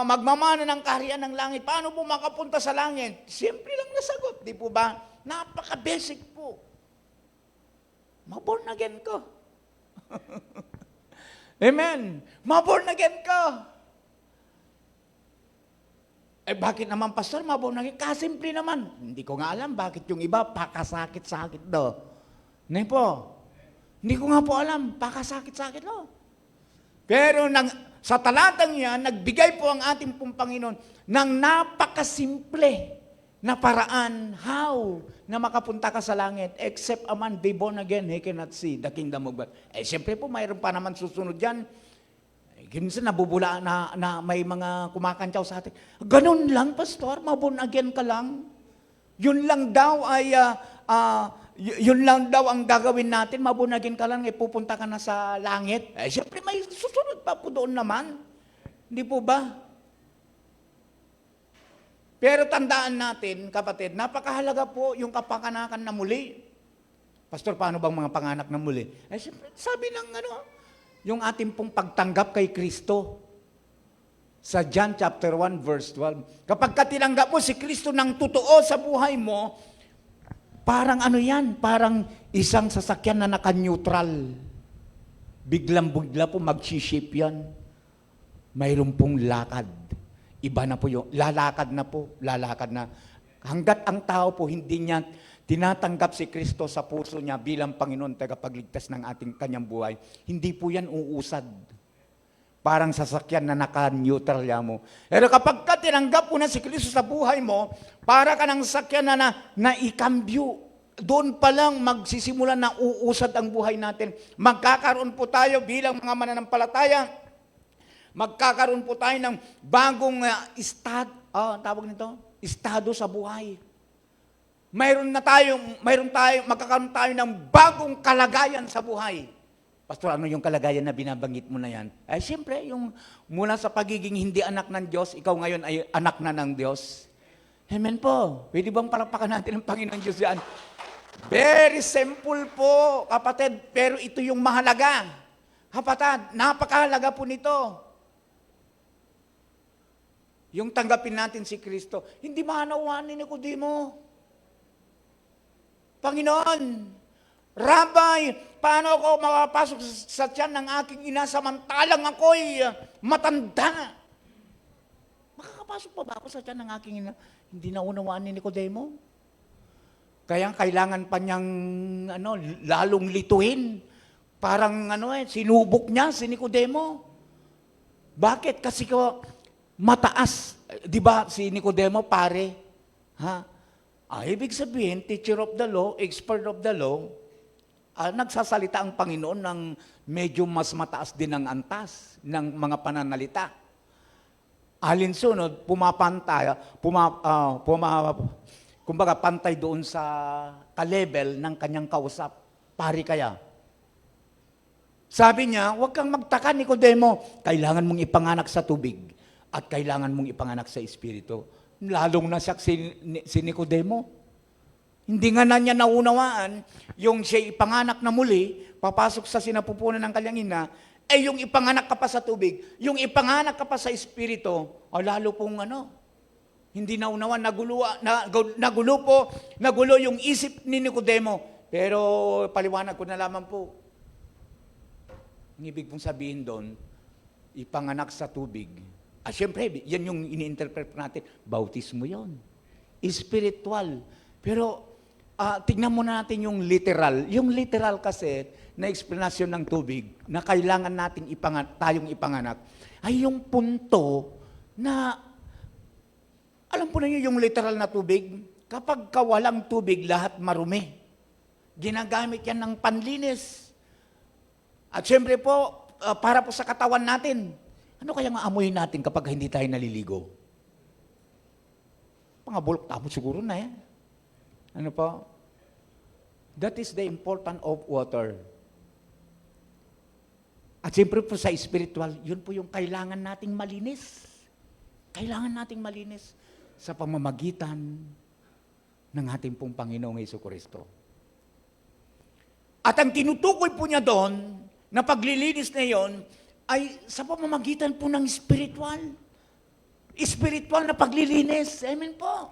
magmamana ng kaharian ng langit? Paano po makapunta sa langit? Simple lang nasagot, di po ba? Napaka-basic po. Ma-born again ko. Amen. Ma-born again ka. Ay bakit naman, pastor, maborn again? Kasimple naman. Hindi ko nga alam bakit yung iba pakasakit-sakit daw. Hindi po. Hindi ko nga po alam, pakasakit-sakit daw. Pero sa talatang yan, nagbigay po ang ating pong Panginoon ng napakasimple na paraan how na makapunta ka sa langit. Except a man be born again, he cannot see the kingdom of God. Siyempre po, mayroon pa naman susunod yan. Minsan nabubula na may mga kumakantyaw sa atin. Ganun lang, pastor, maborn again ka lang. Yun lang daw ay, yun lang daw ang gagawin natin, maborn again ka lang, pupunta ka na sa langit. Siyempre may susunod pa po doon naman. Hindi po ba? Pero tandaan natin, kapatid, napakahalaga po yung kapanganakan na muli. Pastor, paano bang mga panganak na muli? Siyempre, sabi ng yung ating pong pagtanggap kay Kristo. Sa John chapter 1 verse 12. Kapag tinanggap mo si Kristo ng totoo sa buhay mo, parang yan, parang isang sasakyan na naka-neutral. Biglang-bigla po mag-ship yan. Mayroon pong lakad. Iba na po yung, lalakad na. Hanggat ang tao po hindi niya tinatanggap si Kristo sa puso niya bilang Panginoon tagapagligtas ng ating kanyang buhay, hindi po yan uusad. Parang sasakyan na naka-neutral mo. Pero kapag tinanggap mo na si Kristo sa buhay mo, para ka ng sakyan na ikambyo. Doon pa lang magsisimula na uusad ang buhay natin. Magkakaroon po tayo bilang mga mananampalataya, magkakaroon po tayo ng bagong estado sa buhay. Magkakaroon tayo ng bagong kalagayan sa buhay. Pastor, ano yung kalagayan na binabanggit mo na yan? Siyempre, yung mula sa pagiging hindi anak ng Diyos, ikaw ngayon ay anak na ng Diyos. Amen po. Pwede bang palakpakan natin ang Panginoon Diyos yan? Very simple po, kapatid, pero ito yung mahalaga. Kapatid, napakahalaga po nito. Yung tanggapin natin si Kristo. Hindi mahanawaan ni Nicodemo. Panginoon, Rabbi, paano ako makapasok sa tiyan ng aking ina samantalang ako'y matanda? Makakapasok pa ba ako sa tiyan ng aking ina? Hindi naunawaan ni Nicodemo. Kaya kailangan pa niyang lalong lituhin. Parang sinubok niya si Nicodemo. Bakit? Kasi mataas. Di ba si Nicodemo pare? Ibig sabihin, teacher of the law, expert of the law, nagsasalita ang Panginoon ng medyo mas mataas din ang antas ng mga pananalita. Alinsunod, kumbaga pantay doon sa ka-level ng kanyang kausap. Pari kaya. Sabi niya, huwag kang magtaka, Nicodemo, kailangan mong ipanganak sa tubig at kailangan mong ipanganak sa Espiritu. Lalong nasak si Nicodemo. Hindi nga na niya naunawaan yung siya ipanganak na muli, papasok sa sinapupunan ng kanyang ina, yung ipanganak ka pa sa tubig, yung ipanganak ka pa sa Espiritu, lalo pong hindi naunawan, nagulo yung isip ni Nicodemo. Pero paliwanag ko na lamang po. Ang ibig pong sabihin doon, ipanganak sa tubig. Siyempre, yan yung ini-interpret natin. Bautismo yon. Spiritual. Pero, tignan mo natin yung literal. Yung literal kasi, na explanation ng tubig, na kailangan nating tayong ipanganak, ay yung punto na, alam po ninyo yung literal na tubig? Kapag kawalang tubig, lahat marumi. Ginagamit yan ng panlinis. At siyempre po, para po sa katawan natin, ano kaya maamoy natin kapag hindi tayo naliligo? Mga bulok tamo siguro na yan. Ano po? That is the importance of water. At siyempre po sa spiritual, yun po yung kailangan nating malinis. Kailangan nating malinis sa pamamagitan ng ating pong Panginoong Jesucristo. At ang tinutukoy po niya doon, na paglilinis na yon, ay sa pamamagitan po ng spiritual. Spiritual na paglilinis. Amen po.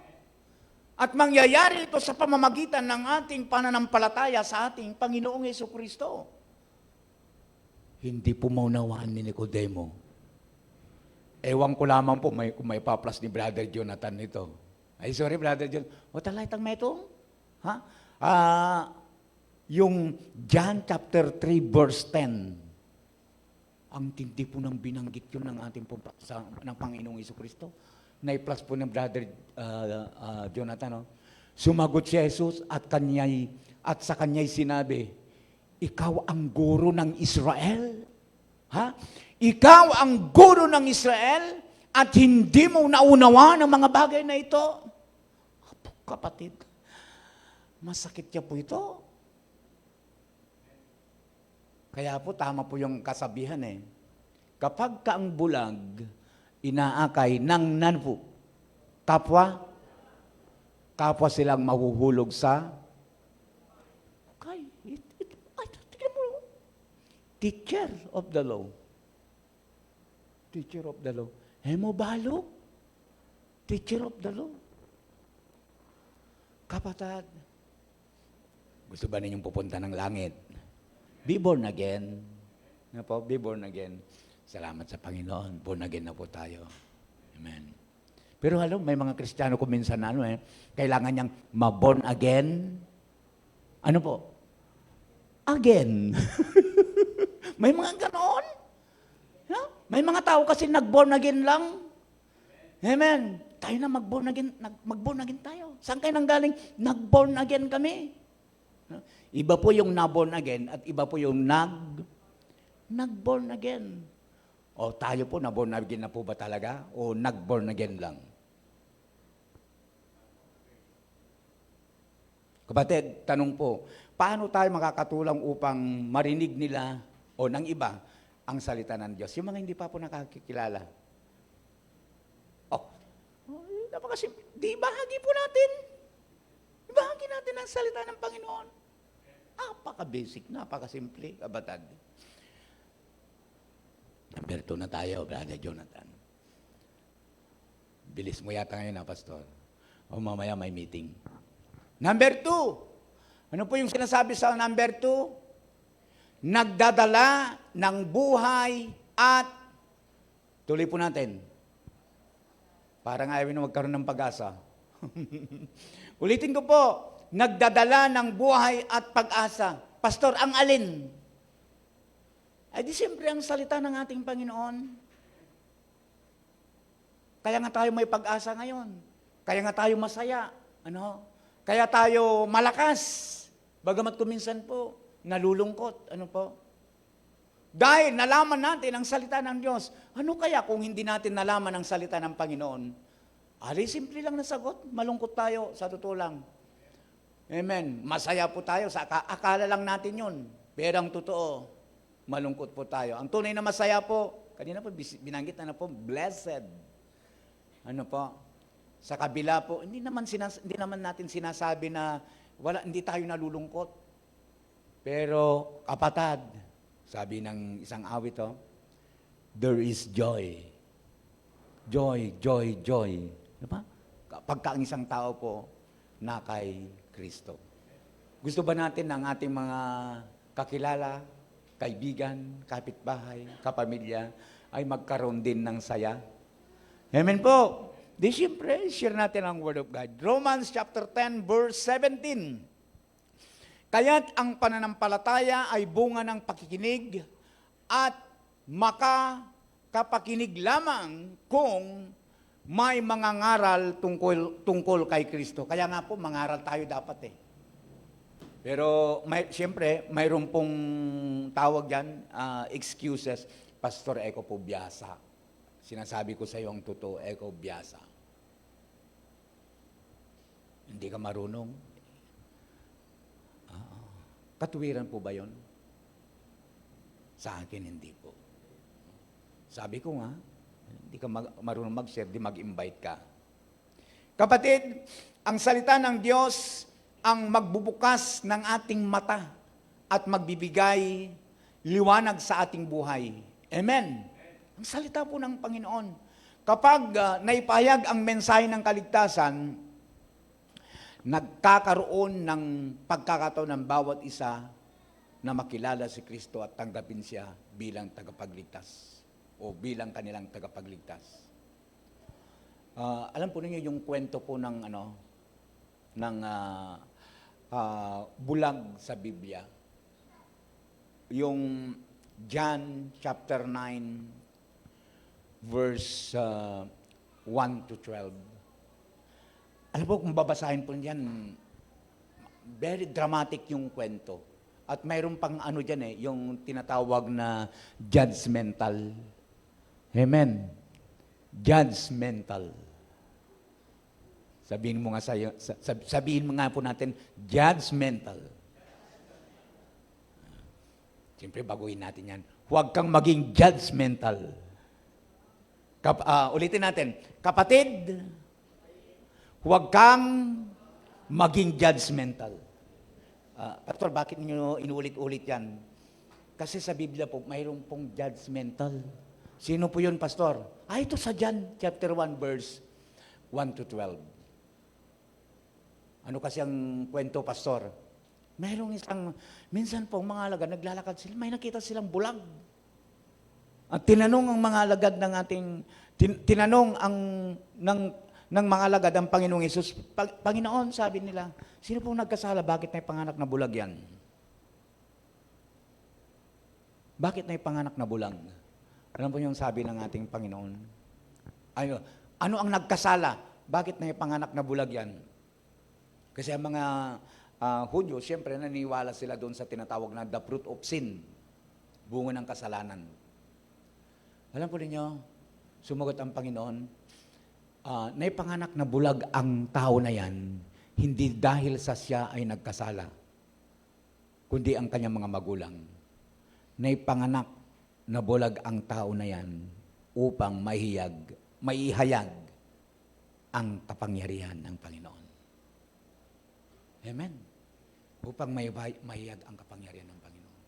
At mangyayari ito sa pamamagitan ng ating pananampalataya sa ating Panginoong Jesucristo. Hindi po maunawaan ni Nicodemo Ewan ko lamang po kung may paplas ni Brother Jonathan nito. Ay, sorry, Brother John. O talay tang metong? Ha? Yung John chapter 3 verse 10. Ang tindi po ng binanggit yun ng ating ng Panginoong Jesucristo. Na-plus po ng Brother Jonathan. No? Sumagot si Jesus at sa kanya'y sinabi, ikaw ang guro ng Israel? Ha? Ikaw ang guro ng Israel at hindi mo naunawa ng mga bagay na ito? Apo, kapatid, masakit niya po ito. Kaya po, tama po yung kasabihan eh. Kapag ka ang bulag, inaakay ng nanpo, kapwa silang mahuhulog sa tignan mo, teacher of the law. Teacher of the law. Hemo balo? Teacher of the law. Kapatid, gusto ba ninyong pupunta ng langit? Be born again. Na po, be born again. Salamat sa Panginoon. Born again na po tayo. Amen. Pero alam, may mga Kristiyano ko minsan kailangan niyang ma-born again. Ano po? Again. May mga ganon. Yeah? May mga tao kasi nag-born again lang. Amen. Tayo na mag-born again tayo. Saan kayo nanggaling? Nag-born again kami. Iba po yung na-born again at iba po yung nag-born again. O tayo po, na-born again na po ba talaga? O nag-born again lang? Kapatid, tanong po, paano tayo makakatulang upang marinig nila o ng iba ang salita ng Diyos? Yung mga hindi pa po nakakikilala. Napakasimple. Di bahagi po natin. Ibahagi natin ang salita ng Panginoon. Napaka-basic, napaka-simple, kabatad. Number 2 na tayo, Brother Jonathan. Bilis mo yata ngayon, Pastor. O mamaya may meeting. Number 2. Ano po yung sinasabi sa number 2? Nagdadala ng buhay at tuloy po natin. Parang ayaw na magkaroon ng pag-asa. Ulitin ko po, nagdadala ng buhay at pag-asa. Pastor, ang alin? Ay di siyempre ang salita ng ating Panginoon. Kaya nga tayo may pag-asa ngayon. Kaya nga tayo masaya. Ano? Kaya tayo malakas. Bagamat kuminsan po, nalulungkot. Ano po? Dahil nalaman natin ang salita ng Diyos. Ano kaya kung hindi natin nalaman ang salita ng Panginoon? Simple lang na sagot. Malungkot tayo, sa totoo lang. Amen. Masaya po tayo. Akala lang natin yun. Pero ang totoo, malungkot po tayo. Ang tunay na masaya po, kanina po binanggit na po, blessed. Ano po? Sa kabila po, hindi naman natin sinasabi na hindi tayo nalulungkot. Pero kapatid, sabi ng isang awit, there is joy. Joy, joy, joy. Diba? Pagka ang isang tao po na kay Kristo. Gusto ba natin ang ating mga kakilala, kaibigan, kapitbahay, kapamilya, ay magkaroon din ng saya? Amen po. Di siyempre, share natin ang Word of God. Romans chapter 10, verse 17. Kaya't ang pananampalataya ay bunga ng pakikinig at makakapakinig lamang kung may mga ngaral tungkol kay Kristo. Kaya nga po, mangaral tayo dapat eh. Pero siyempre, mayroon pong tawag dyan, excuses. Pastor, eko po biyasa. Sinasabi ko sa iyo ang totoo, eko biyasa. Hindi ka marunong. Katuwiran po ba yon? Sa akin, hindi po. Sabi ko nga, hindi ka marunong mag-share, di mag-invite ka. Kapatid, ang salita ng Diyos ang magbubukas ng ating mata at magbibigay liwanag sa ating buhay. Amen. Ang salita po ng Panginoon. Kapag naipahayag ang mensahe ng kaligtasan, nagkakaroon ng pagkakataon ng bawat isa na makilala si Kristo at tanggapin siya bilang tagapagligtas. o bilang kanilang tagapagligtas. Alam po ninyo yung kwento po ng bulag sa Biblia. Yung John chapter 9 verse 1 to 12. Alam po kung babasahin po niyan, very dramatic yung kwento. At mayroon pang dyan yung tinatawag na judgmental. Amen. Judgmental. Sabihin mo nga po natin, judgmental. Siyempre, baguhin natin yan. Huwag kang maging judgmental. Ulitin natin. Kapatid, huwag kang maging judgmental. Pastor, bakit niyo inulit-ulit yan? Kasi sa Biblia po, mayroon pong judgmental. Sino po yun, Pastor? Ito sa John chapter 1, verse 1 to 12. Ano kasi ang kwento, Pastor? Mayroong minsan po, mga alagad, naglalakad sila, may nakita silang bulag. At tinanong ang mga alagad ng ng mga alagad ang Panginoong Hesus, Panginoon, sabi nila, sino pong nagkasala? Bakit may panganak na bulag yan? Bakit may panganak na bulag? Ano po yung sabi ng ating Panginoon? Ano ang nagkasala? Bakit may panganak na bulag yan? Kasi ang mga Hudyo, siyempre naniniwala sila doon sa tinatawag na the fruit of sin, bunga ng kasalanan. Alam po ninyo, sumagot ang Panginoon, naipanganak na bulag ang tao na yan, hindi dahil sa siya ay nagkasala, kundi ang kanyang mga magulang. Naipanganak na bulag ang tao na yan upang maihayag ang kapangyarihan ng Panginoon. Amen. Upang maihayag ang kapangyarihan ng Panginoon.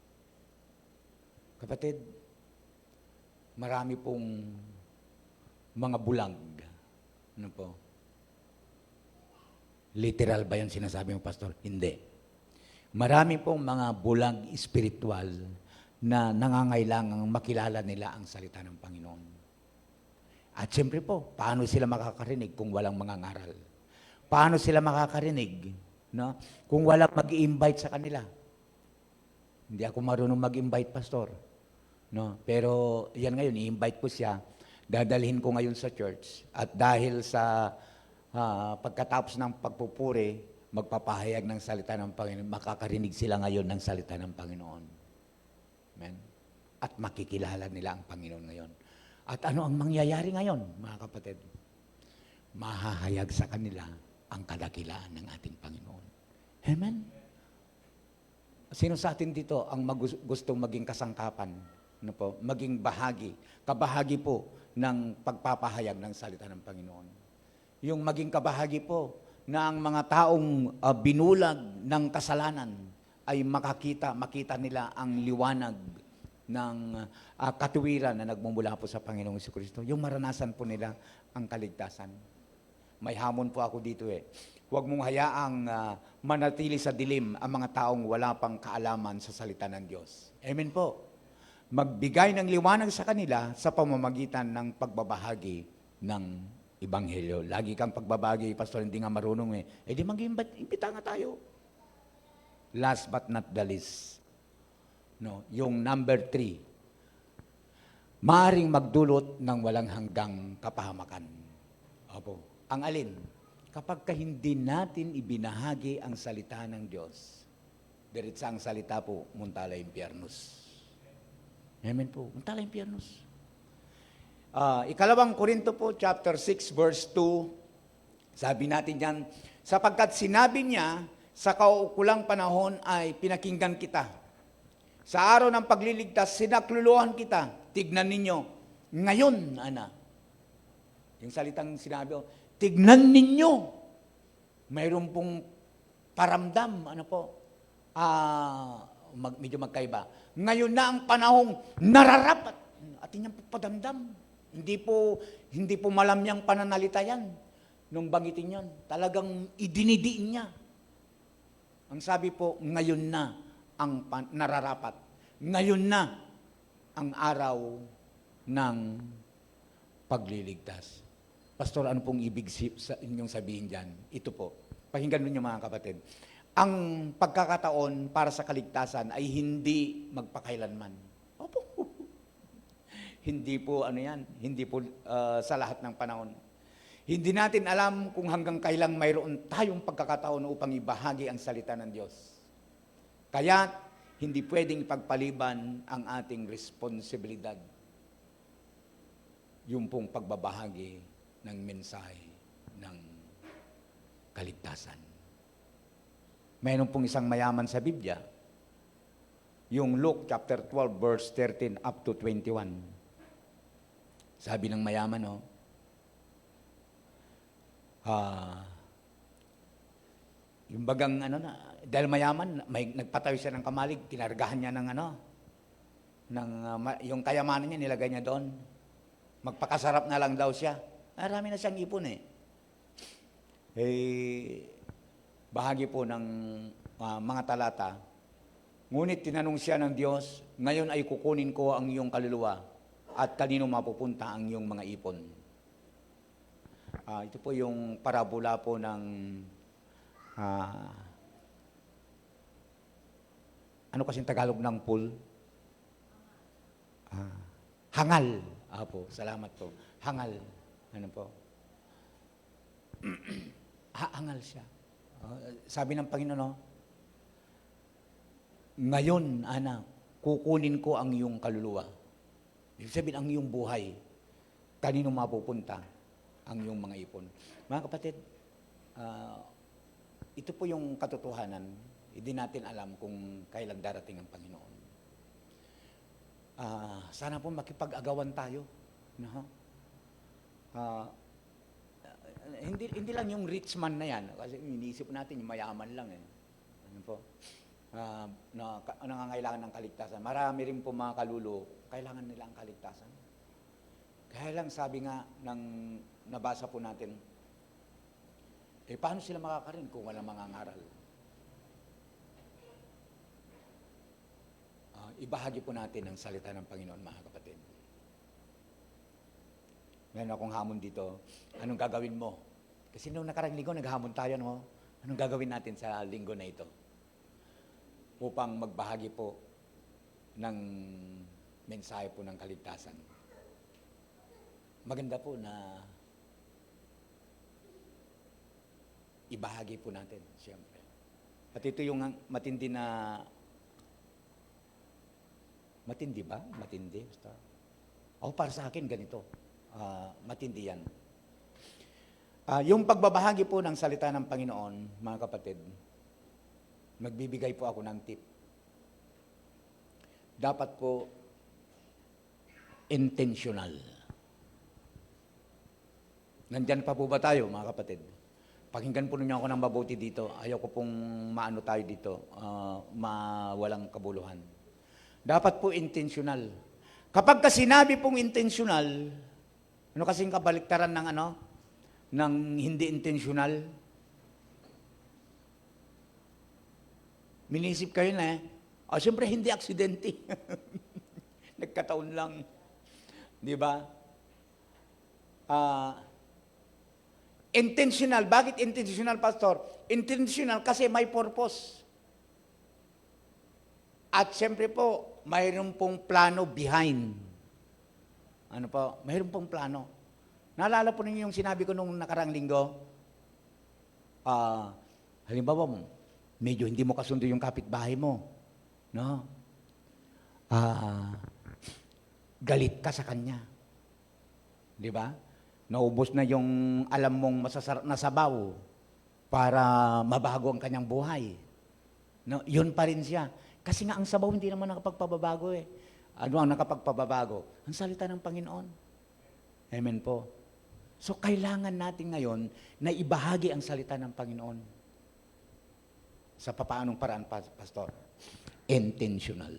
Kapatid, marami pong mga bulag. Ano po? Literal ba yan sinasabi mo, Pastor? Hindi. Marami pong mga bulag espiritual na nangangailangang makilala nila ang salita ng Panginoon. At siyempre po, paano sila makakarinig kung walang mga ngaral? Paano sila makakarinig, no? Kung walang mag-i-invite sa kanila? Hindi ako marunong mag-invite, Pastor. No? Pero yan ngayon, i-invite ko siya. Dadalhin ko ngayon sa church. At dahil sa pagkatapos ng pagpupuri, magpapahayag ng salita ng Panginoon, makakarinig sila ngayon ng salita ng Panginoon. Amen? At makikilala nila ang Panginoon ngayon. At ano ang mangyayari ngayon, mga kapatid? Mahahayag sa kanila ang kadakilaan ng ating Panginoon. Amen? Sino sa atin dito ang gustong maging kasangkapan? Ano po? Maging bahagi. Kabahagi po ng pagpapahayag ng salita ng Panginoon. Yung maging kabahagi po na ang mga taong binulag ng kasalanan ay makita nila ang liwanag ng katuwiran na nagmumula po sa Panginoong Jesucristo. Yung maranasan po nila ang kaligtasan. May hamon po ako dito Huwag mong hayaang manatili sa dilim ang mga taong wala pang kaalaman sa salita ng Diyos. Amen po. Magbigay ng liwanag sa kanila sa pamamagitan ng pagbabahagi ng Ebanghelyo. Lagi kang pagbabahagi, Pastor, hindi nga marunong di mag-imbita nga tayo. Last but not the least, no, yung number 3, maaring magdulot ng walang hanggang kapahamakan. Opo. Ang alin? Kapag hindi natin ibinahagi ang salita ng Diyos, diretsa ang salita po, muntala impyernos. Amen po, muntala impyernos. Ikalawang Korinto po, chapter 6, verse 2, sabi natin yan, sapagkat sinabi niya, sa kaukulang panahon ay pinakinggan kita. Sa araw ng pagliligtas, sinakluluhan kita. Tignan ninyo. Ngayon, yung salitang sinabi ko, tignan ninyo. Mayroon pong paramdam, medyo magkaiba. Ngayon na ang panahong nararapat. Atin niyang padamdam. Hindi po malamyang pananalita yan. Nung bangitin yan, talagang idinidiin niya. Ang sabi po, ngayon na ang nararapat. Ngayon na ang araw ng pagliligtas. Pastor, ano pong ibig sa inyong sabihin dyan? Ito po, pakinggan ninyo mga kapatid. Ang pagkakataon para sa kaligtasan ay hindi magpakailanman. Opo. Hindi po ano yan, hindi po sa lahat ng panahon. Hindi natin alam kung hanggang kailang mayroon tayong pagkakataon upang ibahagi ang salita ng Diyos. Kaya hindi pwedeng ipagpaliban ang ating responsibilidad. Yung pong pagbabahagi ng mensahe ng kaligtasan. Mayroon pong isang mayaman sa Biblia, yung Luke chapter 12 verse 13 up to 21. Sabi ng mayaman, yung bagang dahil mayaman, nagpatayo siya ng kamalig, kinargahan niya yung kayamanan niya, nilagay niya doon. Magpakasarap na lang daw siya. Marami na siyang ipon bahagi po ng mga talata. Ngunit tinanong siya ng Diyos, ngayon ay kukunin ko ang iyong kaluluwa at kanino mapupunta ang iyong mga ipon. Ito po yung parabola po ng ano kasing Tagalog ng pool? Hangal. Po, salamat po. Hangal. Ano po? Hangal siya. Sabi ng Panginoon, ngayon, anak, kukunin ko ang iyong kaluluwa. Ibig sabihin, ang iyong buhay. Kanino mapupunta ang iyong mga ipon. Mga kapatid, ito po yung katotohanan. Hindi natin alam kung kailan darating ang Panginoon. Sana po makipag-agawan tayo. Hindi lang yung rich man na yan. Kasi iniisip natin yung mayaman lang Ano po? Nangangailangan ng kaligtasan. Marami rin po mga kalulo, kailangan nila ang kaligtasan. Kaya lang sabi nga ng nabasa po natin, paano sila makakarin kung walang mangangaral? Ibahagi po natin ang salita ng Panginoon, mga kapatid. Meron akong hamon dito. Anong gagawin mo? Kasi noong nakarang linggo, naghamon tayo, Anong gagawin natin sa linggo na ito? Upang magbahagi po ng mensahe po ng kaligtasan. Maganda po na ibahagi po natin, siyempre. At ito yung matindi na, matindi ba? Matindi. Basta. Para sa akin, ganito. Matindi yan. Yung pagbabahagi po ng salita ng Panginoon, mga kapatid, magbibigay po ako ng tip. Dapat po intentional. Nandyan pa po ba tayo, mga kapatid? Pakinggan po ninyo ako ng mabuti dito. Ayaw ko pong maano tayo dito, mawalang kabuluhan. Dapat po intentional. Kapag sinabi pong intentional, ano kasing kabaliktaran ng ng hindi intentional? Minisip kayo na siyempre hindi aksidente. Nagkataon lang. Di ba? Intentional. Bakit intentional, Pastor? Intentional kasi may purpose. At siyempre po, mayroon pong plano behind. Ano po? Mayroon pong plano. Naalala po ninyo yung sinabi ko nung nakarang linggo? Halimbawa mo, medyo hindi mo kasundo yung kapitbahay mo. No? Galit ka sa kanya. Di ba? Naubos na yung alam mong masasarap na sabaw para mabago ang kanyang buhay. No? Yun pa rin siya. Kasi nga ang sabaw hindi naman nakapagpababago Ano ang nakapagpababago? Ang salita ng Panginoon. Amen po. So kailangan natin ngayon na ibahagi ang salita ng Panginoon. Sa papaanong paraan, Pastor? Intentional.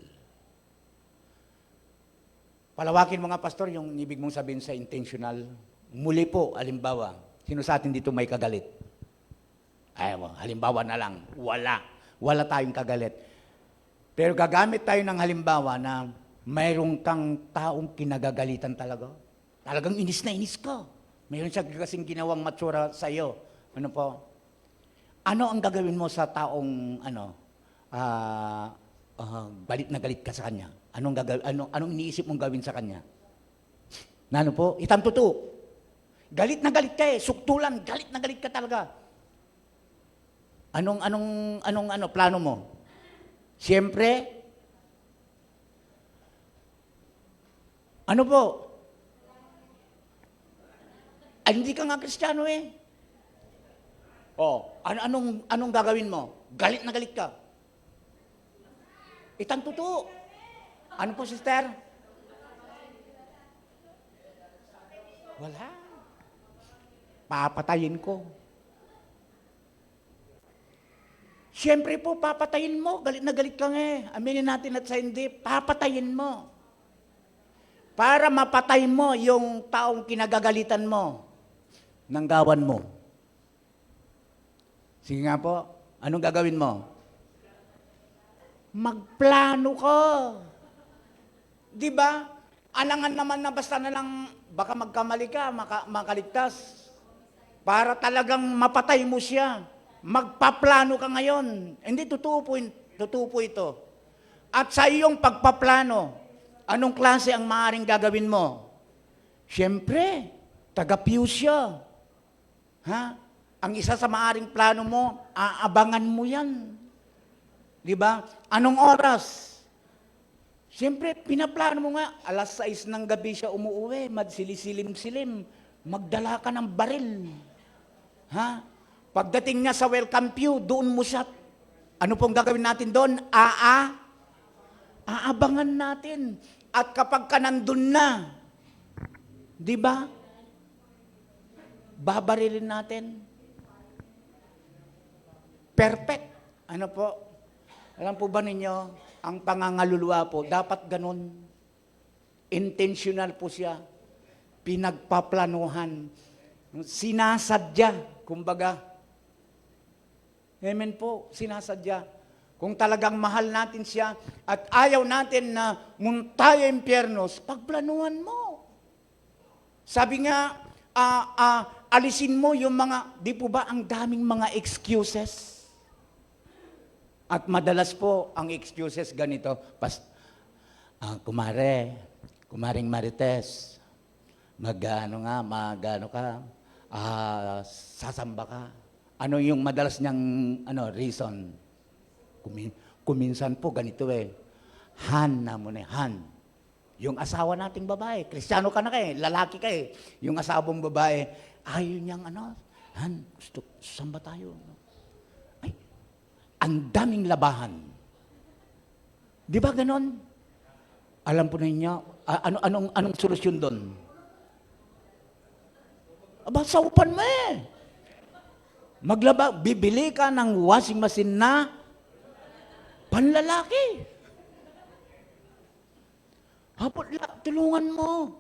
Palawakin mo nga, Pastor, yung ibig mong sabihin sa intentional. Muli po, halimbawa, sino sa atin dito may kagalit? Halimbawa na lang, wala. Wala tayong kagalit. Pero gagamit tayo ng halimbawa na mayroon kang taong kinagagalitan talaga. Talagang inis na inis ka. Mayroon siya kasing ginawang matsura sa iyo. Ano po? Ano ang gagawin mo sa taong galit na galit ka sa kanya? Anong iniisip mong gawin sa kanya? Ano po? Itamtutu. Galit na galit ka eh. Suktulan. Galit na galit ka talaga. Anong plano mo? Siyempre, ano po? Ay, hindi ka nga Kristiyano eh. Anong gagawin mo? Galit na galit ka. Itang totoo. Ano po, sister? Wala. Papatayin ko. Siyempre po, papatayin mo. Galit na galit ka nga eh. Aminin natin at sa hindi, papatayin mo. Para mapatay mo yung taong kinagagalitan mo, nanggawan mo. Sige nga po, anong gagawin mo? Magplano ka. Di ba? Alangan naman na basta na lang, baka magkamali ka, makaligtas. Para talagang mapatay mo siya. Magpaplano ka ngayon. Hindi, totoo po ito. At sa iyong pagpaplano, anong klase ang maaaring gagawin mo? Siyempre, taga-Pius siya. Ha? Ang isa sa maaaring plano mo, aabangan mo yan. Di ba? Anong oras? Siyempre, pinaplano mo nga, 6:00 ng gabi siya umuuwi, madsili-silim-silim, magdala ka ng baril. Ha? Pagdating niya sa welcome pew, doon mo siya. Ano pong gagawin natin doon? Aabangan natin. At kapag ka nandun na, di ba? Babarilin natin. Perfect. Ano po? Alam po ba ninyo, ang pangangaluluwa po, dapat ganun. Intentional po siya. Pinagpaplanuhan. Sinasadya, kumbaga. Amen po, sinasadya. Kung talagang mahal natin siya at ayaw natin na muntaya impyernos, pagplanuhan mo. Sabi nga, alisin mo yung mga, di po ba ang daming mga excuses? At madalas po ang excuses ganito, kumaring Marites, magano ka, sasamba ka. Ano yung madalas niyang reason? Kuminsan po ganito eh. Han na mo na, Han. Yung asawa nating babae, Kristiyano ka na lalaki ka eh. Yung asawang babae, ayaw niyang Han, gusto samba tayo. Ay, ang daming labahan. Di ba ganon? Alam po ninyo, anong solusyon doon? Saupan mo eh. Bibili ka ng washing machine na panlalaki. Tulungan mo.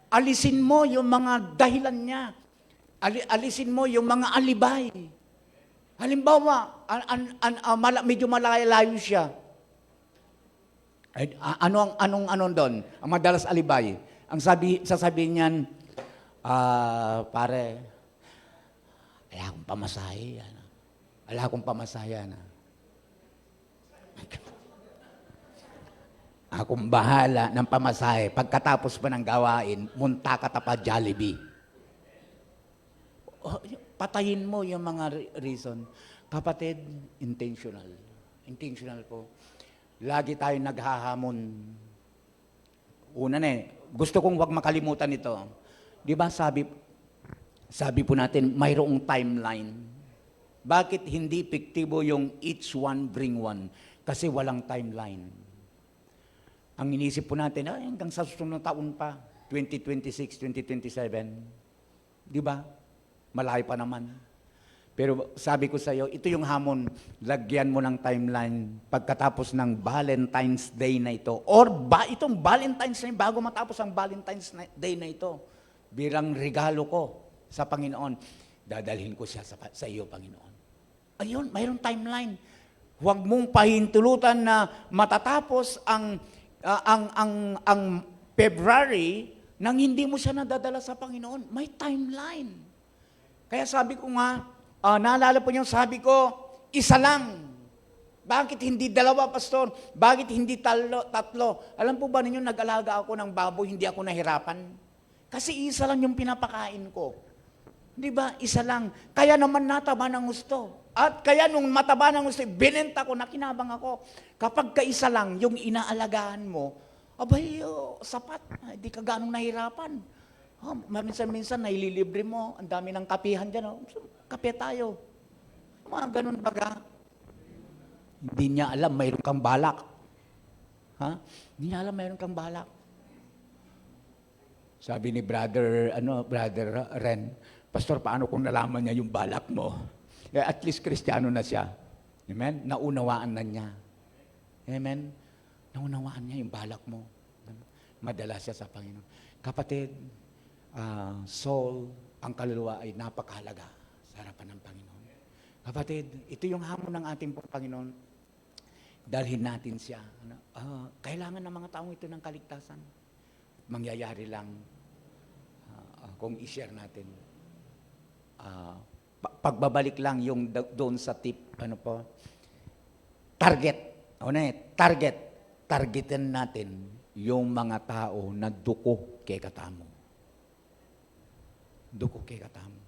Alisin mo yung mga dahilan niya. Alisin mo yung mga alibay. Halimbawa, medyo malayo siya. Anong doon? Ang madalas alibay. Ang sasabihin niyan, pare, wala akong pamasahe. Wala akong pamasahe. Akong bahala ng pamasahe. Pagkatapos pa ng gawain, munta ka pa Jollibee. Patayin mo yung mga reason. Kapatid, intentional. Intentional po. Lagi tayo naghahamon. Una gusto kong huwag makalimutan ito. Di ba sabi po natin, mayroong timeline. Bakit hindi epektibo yung each one bring one? Kasi walang timeline. Ang inisip po natin, hanggang sa susunod na taon pa, 2026, 2027. Di ba? Malayo pa naman. Pero sabi ko sa iyo, ito yung hamon, lagyan mo ng timeline pagkatapos ng Valentine's Day na ito. Or itong Valentine's Day, bago matapos ang Valentine's Day na ito, bilang regalo ko sa Panginoon, dadalhin ko siya sa iyo, Panginoon. Ayun, mayroong timeline. Huwag mong pahintulutan na matatapos ang ang February, nang hindi mo siya nadadala sa Panginoon, may timeline. Kaya sabi ko nga, naalala po niyo, sabi ko, isa lang. Bakit hindi dalawa, pastor? Bakit hindi tatlo? Alam po ba ninyo, nag-alaga ako ng baboy, hindi ako nahirapan? Kasi isa lang yung pinapakain ko. Di ba? Isa lang. Kaya naman nataba ng gusto. At kaya nung mataba ng gusto, binenta ko, nakinabang ako. Kapag kaisa lang, yung inaalagaan mo, abay, sapat. Hindi ka ganong nahirapan. Minsan-minsan, naililibre mo. Ang dami ng kapihan dyan. Kape tayo. Mga ganun baga. Hindi niya alam, mayroon kang balak. Hindi niya alam, mayroon kang balak. Sabi ni brother Ren, Pastor, paano kung nalaman niya yung balak mo? At least Kristiyano na siya. Amen? Naunawaan na niya. Amen? Naunawaan niya yung balak mo. Madala siya sa Panginoon. Kapatid, soul, ang kaluluwa ay napakahalaga sa harapan ng Panginoon. Kapatid, ito yung hamon ng ating Panginoon. Dalhin natin siya. Kailangan ng mga taong ito ng kaligtasan. Mangyayari lang kung i-share natin. Pagbabalik lang yung doon sa tip, target. Targetin natin yung mga tao na duko kay katamo. Duko kay katamo.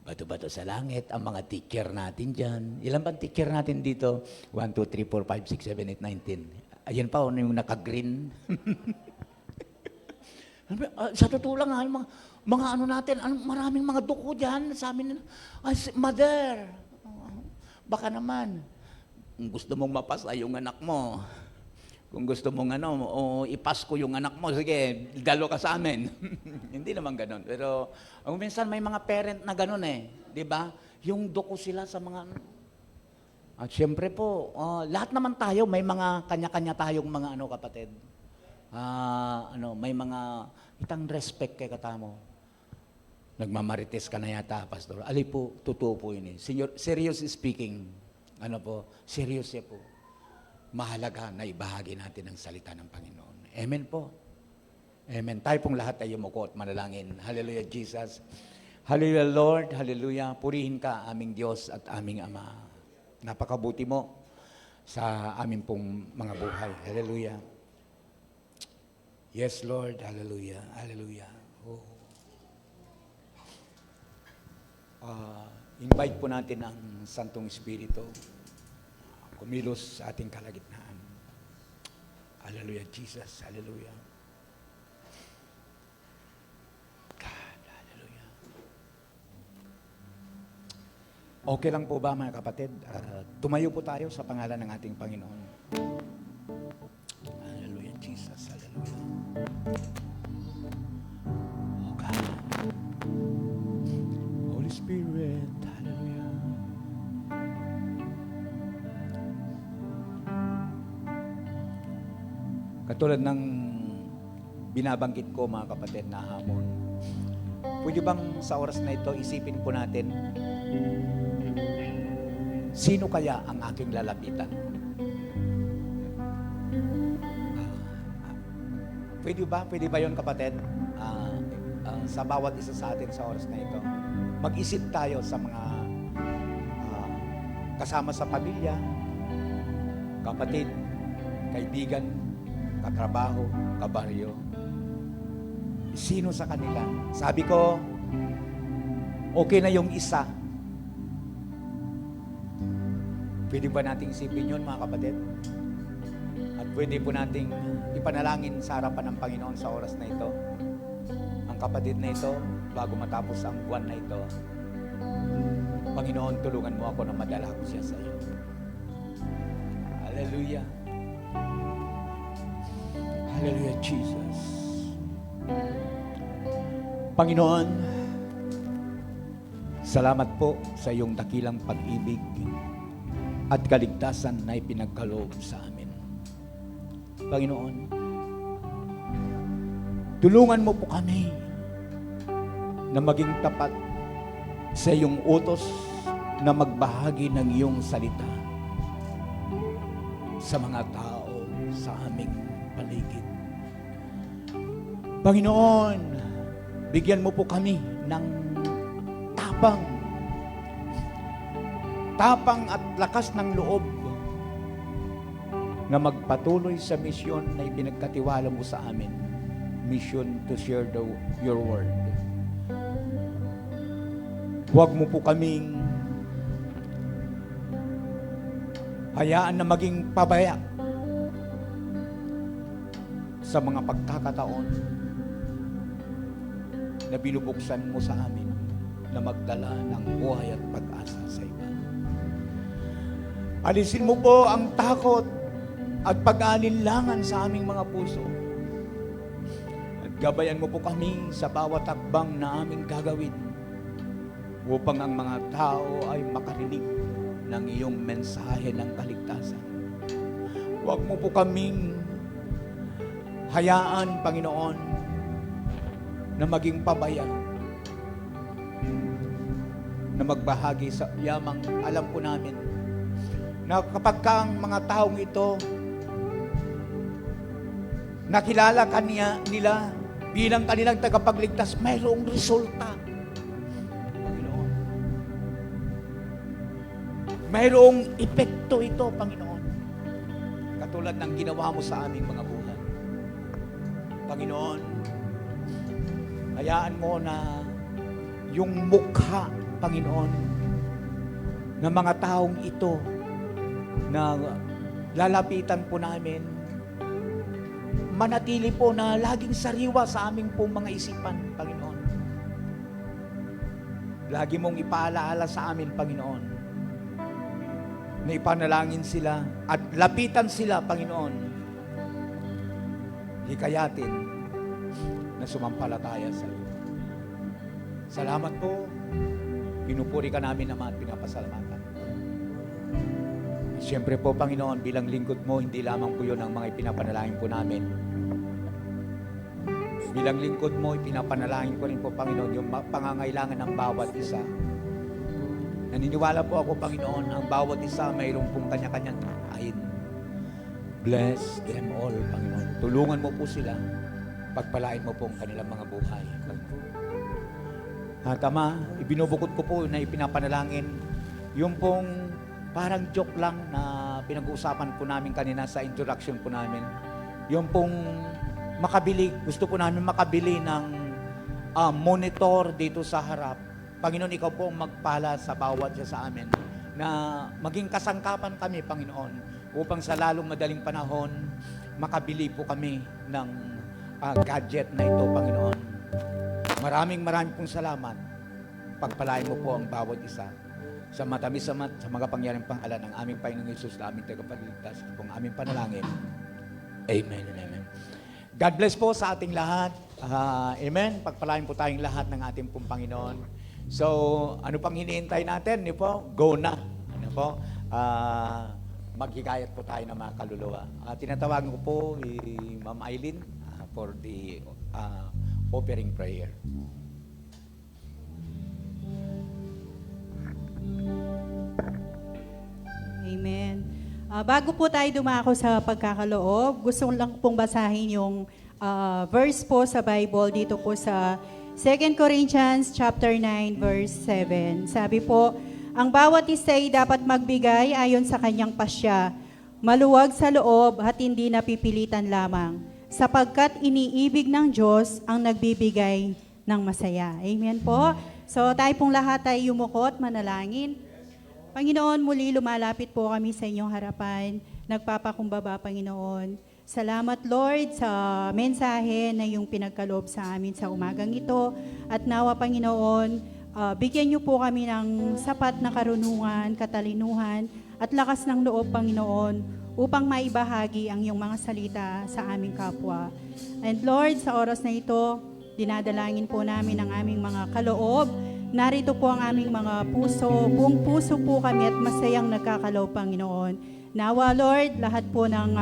Bato-bato sa langit, ang mga teacher natin dyan. Ilan ba teacher natin dito? 1, 2, 3, 4, 5, 6, 7, 8, 19. Ayan pa, yung naka-green. Sa totoo lang, mga ano natin, maraming mga duko dyan sa amin. Mother, baka naman, kung gusto mong mapasa yung anak mo, kung gusto mong ipasko yung anak mo, sige, dalo ka sa amin. Hindi naman ganun. Pero minsan may mga parent na ganun di ba? Yung duko sila sa mga At syempre po, lahat naman tayo, may mga kanya-kanya tayong mga kapatid. May mga itang respect kay katamo. Nagmamarites ka na yata, Pastor. Ali po, totoo po yun Serious speaking, serious po. Mahalaga na ibahagi natin ang salita ng Panginoon. Amen po. Amen. Tayo pong lahat ay yumuko at manalangin. Hallelujah, Jesus. Hallelujah, Lord. Hallelujah. Purihin ka, aming Diyos at aming Ama. Napakabuti mo sa aming pong mga buhay. Hallelujah. Yes, Lord. Hallelujah. Hallelujah. Invite po natin ang Santong Espiritu kumilos sa ating kalagitnaan. Hallelujah, Jesus. Hallelujah. God, hallelujah. Okay lang po ba mga kapatid? Tumayo po tayo sa pangalan ng ating Panginoon. Hallelujah, Jesus. Hallelujah. Oh God. Holy Spirit. Hallelujah. Katulad ng binabanggit ko mga kapatid na hamon, pwede bang sa oras na ito isipin po natin, sino kaya ang aking lalapitan? Pwede ba? Pwede ba yun kapatid? Sa bawat isa sa atin sa oras na ito, mag-isip tayo sa mga kasama sa pamilya, kapatid, kaibigan, katrabaho, kabaryo. Sino sa kanila? Sabi ko, okay na yung isa. Pwede ba nating isipin yun, mga kapatid? At pwede po nating ipanalangin sa harapan ng Panginoon sa oras na ito. Ang kapatid na ito, bago matapos ang buwan na ito, Panginoon, tulungan mo ako na madala ko siya sa iyo. Hallelujah. Hallelujah, Jesus. Panginoon, salamat po sa iyong dakilang pag-ibig at kaligtasan na ipinagkaloob sa amin. Panginoon, tulungan mo po kami na maging tapat sa iyong utos na magbahagi ng iyong salita sa mga tao aming paligid. Panginoon, bigyan mo po kami ng tapang at lakas ng loob na magpatuloy sa misyon na ipinagkatiwala mo sa amin. Mission to share your word. Huwag mo po kaming hayaan na maging pabaya sa mga pagkakataon na binubuksan mo sa amin na magdala ng buhay at pag-asa sa iba. Alisin mo po ang takot at pag-aalinlangan sa aming mga puso. At gabayan mo po kami sa bawat takbang na aming gagawin upang ang mga tao ay makarinig ng iyong mensahe ng kaligtasan. Huwag mo po kaming hayaan, Panginoon, na maging pabaya, na magbahagi sa yamang alam po namin na kapag ka ang mga taong ito nakilala nila bilang kanilang tagapagligtas, mayroong resulta. Panginoon, mayroong epekto ito, Panginoon, katulad ng ginawa mo sa aming mga buhay. Panginoon, hayaan mo na yung mukha, Panginoon, ng mga taong ito na lalapitan po namin, manatili po na laging sariwa sa aming pong mga isipan, Panginoon. Lagi mong ipaalaala sa amin, Panginoon, na ipanalangin sila at lapitan sila, Panginoon. Hikayatin na sumampalataya sa iyo. Salamat po. Pinupuri ka namin naman at pinapasalamatan. Siyempre po, Panginoon, bilang lingkod mo, hindi lamang po yun ang mga ipinapanalangin po namin. Bilang lingkod mo, ipinapanalangin ko rin po, Panginoon, yung pangangailangan ng bawat isa. Naniniwala po ako, Panginoon, ang bawat isa mayroong pong kanya-kanyang kain. Bless them all, Panginoon. Tulungan mo po sila. Pagpalain mo po ang kanilang mga buhay. At Ama, ibinubukod ko po na ipinapanalangin yung pong parang joke lang na pinag-uusapan po namin kanina sa introduction po namin. Yung pong makabili, gusto po namin makabili ng monitor dito sa harap. Panginoon, ikaw po ang magpala sa bawat isa sa amin na maging kasangkapan kami, Panginoon, upang sa lalong madaling panahon, makabili po kami ng gadget na ito, Panginoon. Maraming pong salamat. Pagpalain mo po ang bawat isa sa matamis sa mga pangyaring pangalan ng aming Panginoong Hesus na aming tagapagligtas. Ito pong aming panalangin. Amen and amen. God bless po sa ating lahat. Amen. Pagpalain po tayong lahat ng ating pong Panginoon. So, ano pang hinihintay natin? Go na. Ano po? Maghikayat po tayo ng mga kaluluwa. Tinatawagan ko po Ma'am Eileen for the offering prayer. Amen. Bago po tayo dumako sa pagkakaloob, gusto ko lang pong basahin yung verse po sa Bible dito po sa 2 Corinthians chapter 9 verse 7. Sabi po, ang bawat isa ay dapat magbigay ayon sa kanyang pasya, maluwag sa loob at hindi napipilitan lamang, sapagkat iniibig ng Diyos ang nagbibigay ng masaya. Amen po. So tayo pong lahat ay yumukot, manalangin. Panginoon, muli lumalapit po kami sa inyong harapan. Nagpapakumbaba, Panginoon. Salamat, Lord, sa mensahe na yung pinagkaloob sa amin sa umagang ito. At nawa, Panginoon, bigyan niyo po kami ng sapat na karunungan, katalinuhan, at lakas ng loob, Panginoon, upang maibahagi ang iyong mga salita sa aming kapwa. And Lord, sa oras na ito, dinadalangin po namin ang aming mga kaloob. Narito po ang aming mga puso, buong puso po kami at masayang nagkakaloob, Panginoon. Nawa, Lord, lahat po ng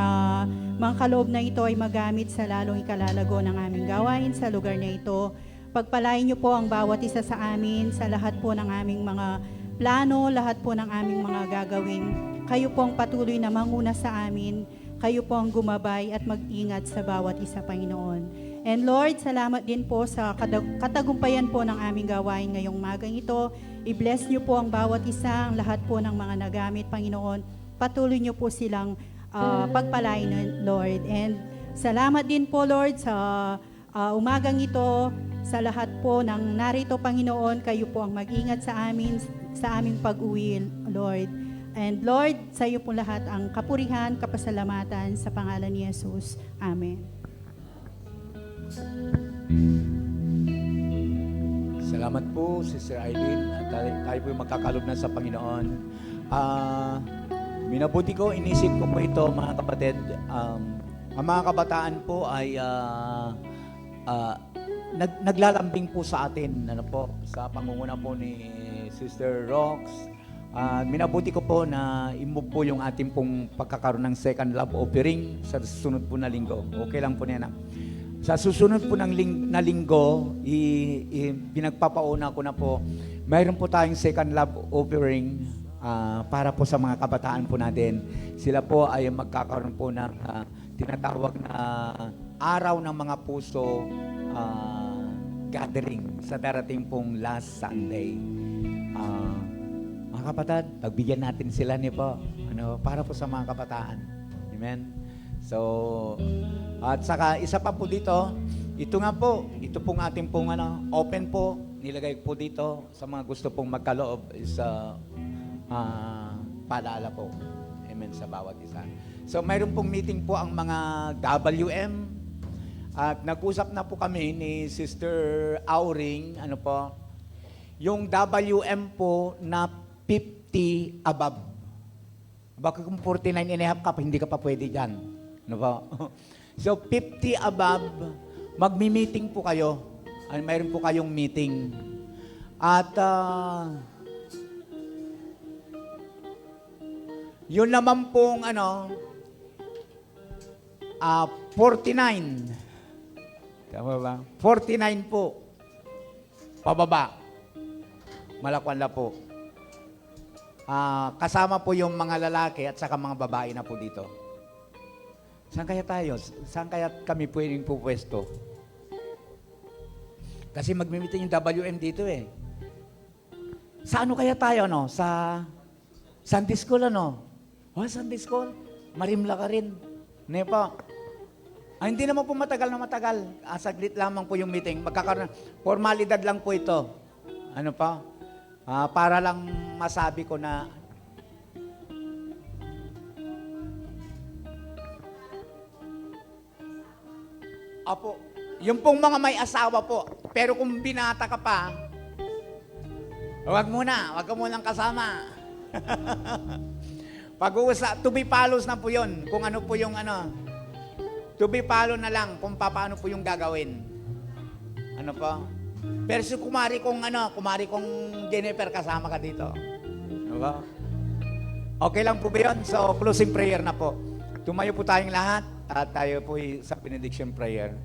mga kaloob na ito ay magamit sa lalong ikalalago ng aming gawain sa lugar na ito. Pagpalain niyo po ang bawat isa sa amin, sa lahat po ng aming mga plano, lahat po ng aming mga gagawin. Kayo po ang patuloy na manguna sa amin. kayo po ang gumabay at mag-ingat sa bawat isa, Panginoon. And Lord, salamat din po sa katagumpayan po ng aming gawain ngayong magang ito. I-bless niyo po ang bawat isa, ang lahat po ng mga nagamit, Panginoon. Patuloy niyo po silang pagpalain, Lord. And salamat din po, Lord, sa umagang ito, sa lahat po ng narito, Panginoon. Kayo po ang mag-ingat sa amin, sa aming pag-uwi, Lord. And Lord, sa iyo po lahat ang kapurihan, kapasalamatan sa pangalan ni Jesus. Amen. Salamat po, Sister Eileen. At tayo po yung magkakalob na sa Panginoon. Minabuti ko, inisip ko po ito, mga kapatid. Ang mga kabataan po ay naglalambing po sa atin, ano po, sa pangunguna po ni Sister Rox. Minabuti ko po na i-move po yung ating pong pagkakaroon ng second love offering sa susunod po na linggo. Okay lang po niya na. Sa susunod po ng linggo, pinagpapauna ko na po, mayroon po tayong second love offering para po sa mga kabataan po natin. Sila po ay magkakaroon po ng tinatawag na araw ng mga puso gathering sa darating pong last Sunday. Mga kapatid, pagbigyan natin sila niyo po, para po sa mga kabataan. Amen? So, at saka isa pa po dito, ito nga po, ito pong ating pong open po, nilagay po dito sa mga gusto pong magkaloob sa paalala po. Amen, sa bawat isa. So, mayroon pong meeting po ang mga WM at nag-usap na po kami ni Sister Auring, yung WM po na 50 above. Baka kung 49 and a half ka pa, hindi ka pa pwede dyan. So, 50 above, magmi-meeting po kayo. Mayroon po kayong meeting. At, yun naman pong, 49. Tama ba? 49 po. Pababa. Malakwan na po. Kasama po yung mga lalaki at saka mga babae na po dito. Saan kaya tayo? Saan kaya kami pwedeng pupwesto? Kasi magmimitin yung WM dito eh. Sa ano kaya tayo, Sa Sunday School, Sunday School? Marimla ka rin. Nepa. Hindi naman po matagal na matagal. Saglit lamang po yung meeting. Magkakaroon. Formalidad lang po ito. Para lang masabi ko na Apo, yung pong mga may asawa po, pero kung binata ka pa, wag ka munang kasama. Pag-uusap, to be follows na po yun, kung ano po yung to be follow na lang kung paano po yung gagawin. Pero si kumari kong Jennifer, kasama ka dito. Okay lang po ba yun? So, closing prayer na po. Tumayo po tayong lahat at tayo po sa benediction prayer.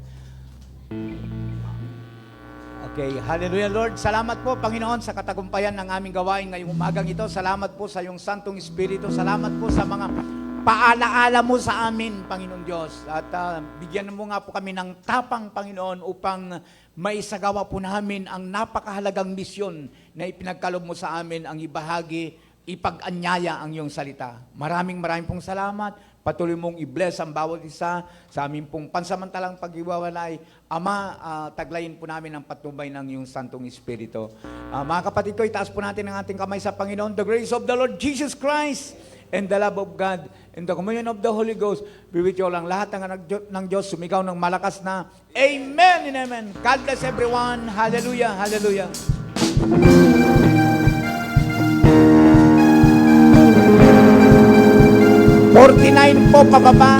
Okay, hallelujah Lord. Salamat po Panginoon sa katagumpayan ng aming gawain ngayong umagang ito. Salamat po sa iyong Santong Espiritu. Salamat po sa mga paalaala mo sa amin, Panginoon Diyos. At bigyan mo nga po kami ng tapang, Panginoon, upang maisagawa po namin ang napakahalagang misyon na ipinagkalob mo sa amin, ang ibahagi, ipag-anyaya ang iyong salita. Maraming pong salamat. Patuloy mong i-bless ang bawat isa sa aming pong pansamantalang pag-iwawalay. Ama, taglayin po namin ang patnubay ng iyong Santong Espiritu. Mga kapatid ko, itaas po natin ang ating kamay sa Panginoon. The grace of the Lord Jesus Christ and the love of God and the communion of the Holy Ghost be with you all. Ang lahat ng Diyos sumigaw ng malakas na Amen and Amen. God bless everyone. Hallelujah, hallelujah. $49 po pababa.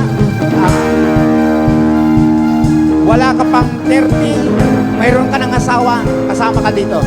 Wala ka pang 30, mayroon ka ng asawa, kasama ka dito.